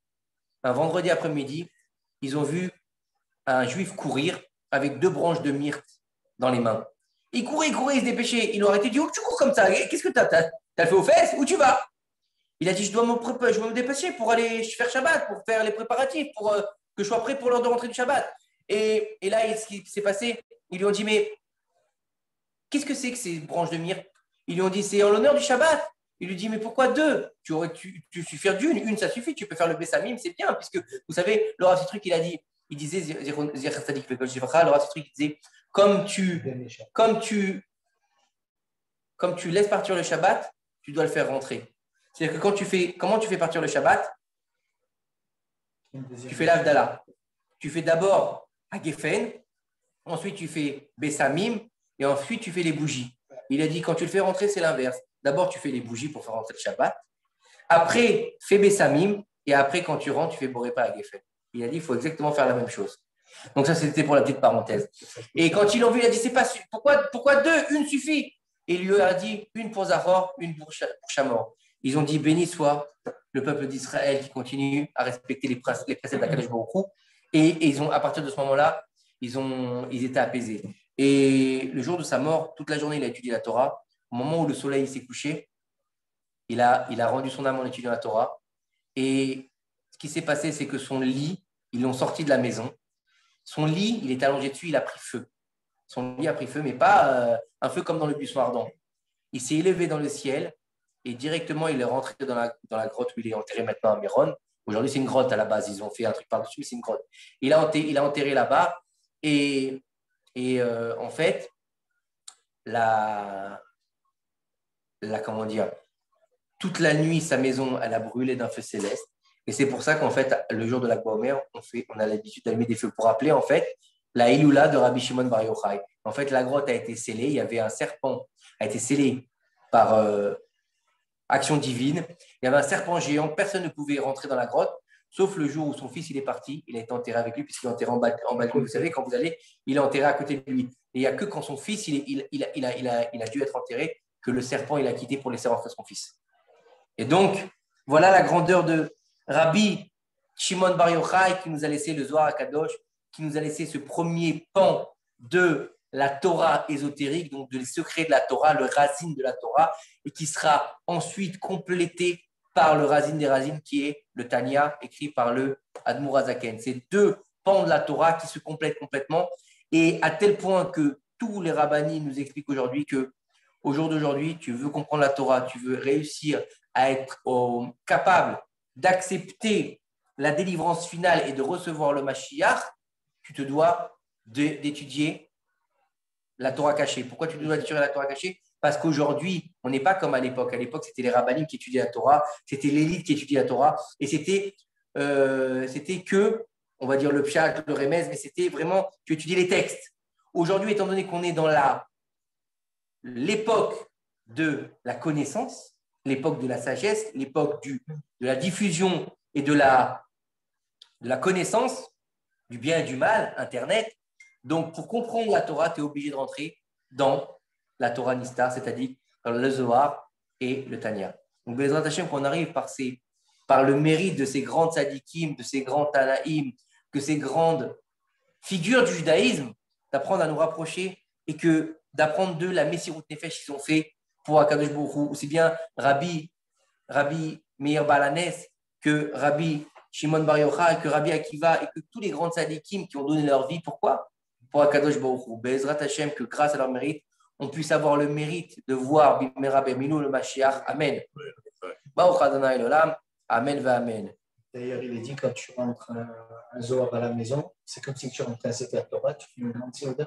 Un vendredi après-midi, ils ont vu un juif courir avec 2 branches de myrte dans les mains. Il courait, il se dépêchait. Ils l'ont arrêté, il dit, oh, tu cours comme ça, qu'est-ce que t'as le fait aux fesses? Où tu vas? Il a dit, je dois me dépêcher pour aller faire Shabbat, pour faire les préparatifs, pour que je sois prêt pour l'heure de rentrée du Shabbat. Et là, ce qui s'est passé, ils lui ont dit, mais qu'est-ce que c'est que ces branches de myrte? Ils lui ont dit, c'est en l'honneur du Shabbat. Il lui dit, mais pourquoi deux? Tu suffis faire d'une, ça suffit, tu peux faire le Bessamim, c'est bien, puisque vous savez, le Rav Citruc, il disait, le Rav Citruc, il disait, comme tu laisses partir le Shabbat, tu dois le faire rentrer. C'est-à-dire que comment tu fais partir le Shabbat? Tu fais l'Avdallah. Tu fais d'abord à Geffen, ensuite tu fais Bessamim, et ensuite tu fais les bougies. Il a dit, quand tu le fais rentrer, c'est l'inverse. D'abord, tu fais les bougies pour faire rentrer le Shabbat. Après, fais Bessamim, et après, quand tu rentres, tu fais Borépa à Geffen. Il a dit, il faut exactement faire la même chose. Donc ça, c'était pour la petite parenthèse. Et quand ils l'ont vu, il a dit, c'est pas pourquoi deux? Une suffit. Et il lui a dit, une pour Zahor, une pour Shamor. Ils ont dit, béni soit le peuple d'Israël qui continue à respecter les préceptes d'Akadosh Baruch Hu. Et à partir de ce moment-là, ils étaient apaisés. Et le jour de sa mort, toute la journée, il a étudié la Torah. Au moment où le soleil s'est couché, il a rendu son âme en étudiant la Torah. Et ce qui s'est passé, c'est que son lit, ils l'ont sorti de la maison. Son lit, il est allongé dessus, il a pris feu. Son lit a pris feu, mais pas un feu comme dans le buisson ardent. Il s'est élevé dans le ciel et directement, il est rentré dans la grotte où il est enterré maintenant à Méron. Aujourd'hui, c'est une grotte à la base. Ils ont fait un truc par-dessus, mais c'est une grotte. Il a enterré là-bas et en fait, comment dire, toute la nuit, sa maison, elle a brûlé d'un feu céleste. Et c'est pour ça qu'en fait, le jour de l'Akba Omer, on a l'habitude d'allumer des feux pour rappeler en fait la Iloula de Rabbi Shimon Bar Yochai. En fait, la grotte a été scellée. Il y avait un serpent, a été scellé par action divine. Il y avait un serpent géant. Personne ne pouvait rentrer dans la grotte, sauf le jour où son fils il est parti. Il a été enterré avec lui, puisqu'il est enterré en bas de lui. Vous savez, quand vous allez, il est enterré à côté de lui. Et il n'y a que quand son fils il a dû être enterré que le serpent il a quitté pour laisser rentrer son fils. Et donc, voilà la grandeur de Rabbi Shimon Bar Yochai qui nous a laissé le Zohar HaKadosh, qui nous a laissé ce premier pan de la Torah ésotérique, donc des secrets de la Torah, le racine de la Torah, et qui sera ensuite complété par le racine des racines qui est le Tanya, écrit par le Admour HaZaken. C'est deux pans de la Torah qui se complètent complètement, et à tel point que tous les rabbanis nous expliquent aujourd'hui que au jour d'aujourd'hui, tu veux comprendre la Torah, tu veux réussir à être capable d'accepter la délivrance finale et de recevoir le Mashiach, tu te dois d'étudier la Torah cachée. Pourquoi tu dois étudier la Torah cachée? Parce qu'aujourd'hui, on n'est pas comme à l'époque. À l'époque, c'était les rabbinim qui étudiaient la Torah, c'était l'élite qui étudiait la Torah, et c'était que, on va dire le pshat, le remez, mais c'était vraiment, tu étudiais les textes. Aujourd'hui, étant donné qu'on est dans l'époque de la connaissance, l'époque de la sagesse, l'époque de la diffusion et de la connaissance, du bien et du mal, Internet. Donc, pour comprendre la Torah, tu es obligé de rentrer dans la Torah Nistar, c'est-à-dire dans le Zohar et le Tanya. Donc, Bezrat Hashem, qu'on arrive par le mérite de ces grands tzadikim, de ces grands tanaïm, que ces grandes figures du judaïsme, d'apprendre à nous rapprocher et d'apprendre d'eux la Messirut Nefesh qu'ils ont fait pour Akadosh Baruch Hu, aussi bien Rabbi Meir Balanes que Rabbi Shimon Bar Yochai, que Rabbi Akiva et que tous les grands tzadikim qui ont donné leur vie. Pourquoi? Pour Akadosh Baruch Hu. Be'ezrat Hashem, que grâce à leur mérite, on puisse avoir le mérite de voir Bimera Beminu le Mashiach. Amen. Baruch Adonai l'Olam. Amen va Amen. D'ailleurs, il est dit quand tu rentres un Zohar à la maison, c'est comme si tu rentrais à cette Torah, tu fais une grande Seuda.